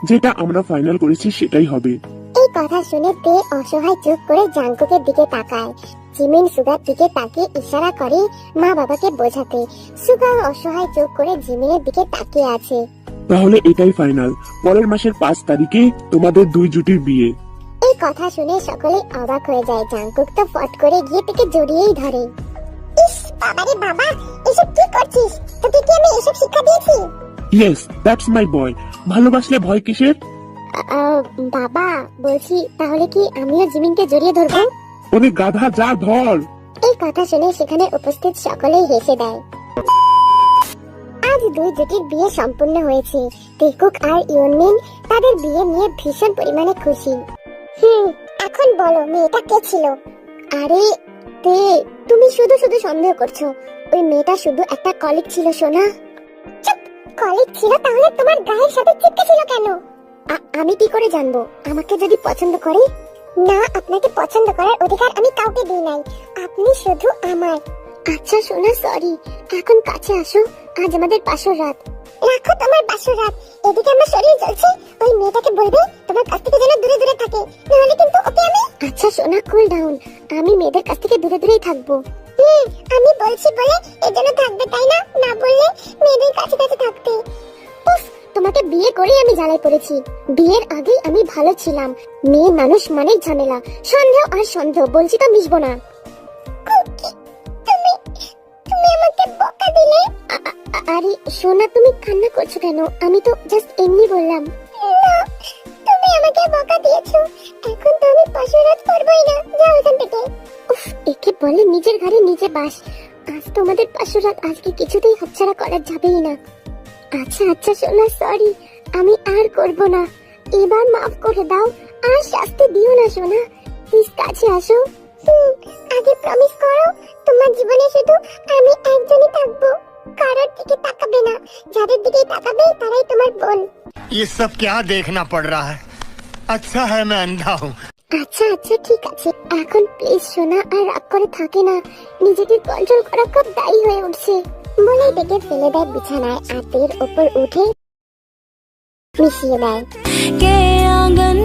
Speaker 2: যেটা আমরা ফাইনাল করেছি সেটাই হবে।
Speaker 1: এই কথা শুনে তে অসহায় চোখ করে জাংকুকের দিকে তাকায়। জিমিন সুগার দিকে তাকিয়ে ইশারা করে মা বাবাকে বোঝাতে। সুগা অসহায় চোখ করে জিমিনের দিকে তাকিয়ে আছে।
Speaker 2: তাহলে এটাই ফাইনাল, পরের মাসের 5 তারিখে তোমাদের দুই জুটির বিয়ে।
Speaker 1: এই কথা শুনে সকলে অবাক হয়ে যায়। জাংকুক তো ফট করে গিয়ে থেকে জড়িয়েই ধরে। ইস বাবারে বাবা, এসব কি করছিস? তোকে কি আমি এসব শিক্ষা দিয়েছি?
Speaker 2: ইয়েস, দ্যাটস মাই বয়। ভালোবাসলে ভয় কিসের?
Speaker 1: বাবা, বলছি তাহলে কি আমিও জিমিনকে জড়িয়ে ধরবো?
Speaker 2: ওরে গাধা, যা ধর।
Speaker 1: এই কথা শুনে সেখানে উপস্থিত সকলেই হেসে দেয়। আজ দুই জুটির বিয়ে সম্পূর্ণ হয়েছে। তেকুক আর ইউনমিন তাদের বিয়ে নিয়ে ভীষণ পরিমাণে খুশি। এখন বলো, মেয়েটা কে ছিল? আরে তে, তুমি শুধু শুধু সন্দেহ করছো। ওই মেয়েটা শুধু একটা কলিগ ছিল সোনা। চুপ, কলিগ ছিল তাহলে তোমার গায়ের সাথে চিপকে ছিল কেন? আমি কি করে জানবো? আমাকে যদি পছন্দ করে? না, আপনাকে পছন্দ করার অধিকার আমি কাউকে দিই নাই, আপনি শুধু আমার। আচ্ছা সোনা, সরি। এখন কাছে আসো, আজ আমাদের বাসর রাত। রাখো তোমার বাসর রাত, এদিকে আমার শরীর জ্বলছে। ওই মেয়েটাকে বলবে তোমার কাছ থেকে যেন দূরে দূরে থাকে, নাহলে কিন্তু ওকে আমি। আচ্ছা সোনা, কুল ডাউন। আমি মেয়েদের কাছ থেকে দূরে দূরেই থাকবো। আমি বলছি বলে এজন্য থাকবে, তাই না? না বললে মেয়েদের কাছে কাছে থাকতে। উফ, তোমাকে বিয়ে করে আমি জ্বালায় পড়েছি। বিয়ের আগেই আমি ভালো ছিলাম। মেয়ে মানুষ মানে ঝামেলা, সন্দেহ আর সন্দেহ। বলছি তো মিশবো না। তুমি তুমি আমাকে বকা দিলে। আরে সোনা, তুমি কান্না করছো কেন? আমি তো জাস্ট এমনি বললাম। না, তুমি আমাকে বকা দিয়েছো। এখন তো আমি বাসরাত করবই না, যাও এখান থেকে। উফ, একে বলে নিজের ঘরে নিজে বাস। আজ তোমাদের বাসরাত, আজকে কিছুতেই হাতছাড়া করা যাবেই না। আচ্ছা আচ্ছা সোনা, সরি, আমি আর করব না। এবার মাফ করে দাও, আর শাস্তি দিও না সোনা। প্লিজ কাছে আসো। আগে প্রমিস করো, তোমার জীবনে শুধু আমি একজনই থাকবো। কারোর দিকে তাকাবে না, যাদের দিকে তাকাবে তারাই তোমার বোন।
Speaker 5: ये सब क्या देखना पड़ रहा है? अच्छा है मैं अंधा हूँ।
Speaker 1: আচ্ছা আচ্ছা ঠিক আছে, এখন প্লিজ সোনা আর রাগ করে থাকে না। নিজেকে কন্ট্রোল করা খুব দায়ী হয়ে উঠছে। বলে ডেকে ফেলে দেয় বিছানায়, আর তের ওপর উঠে মিশিয়ে দেয়।
Speaker 4: के आंगन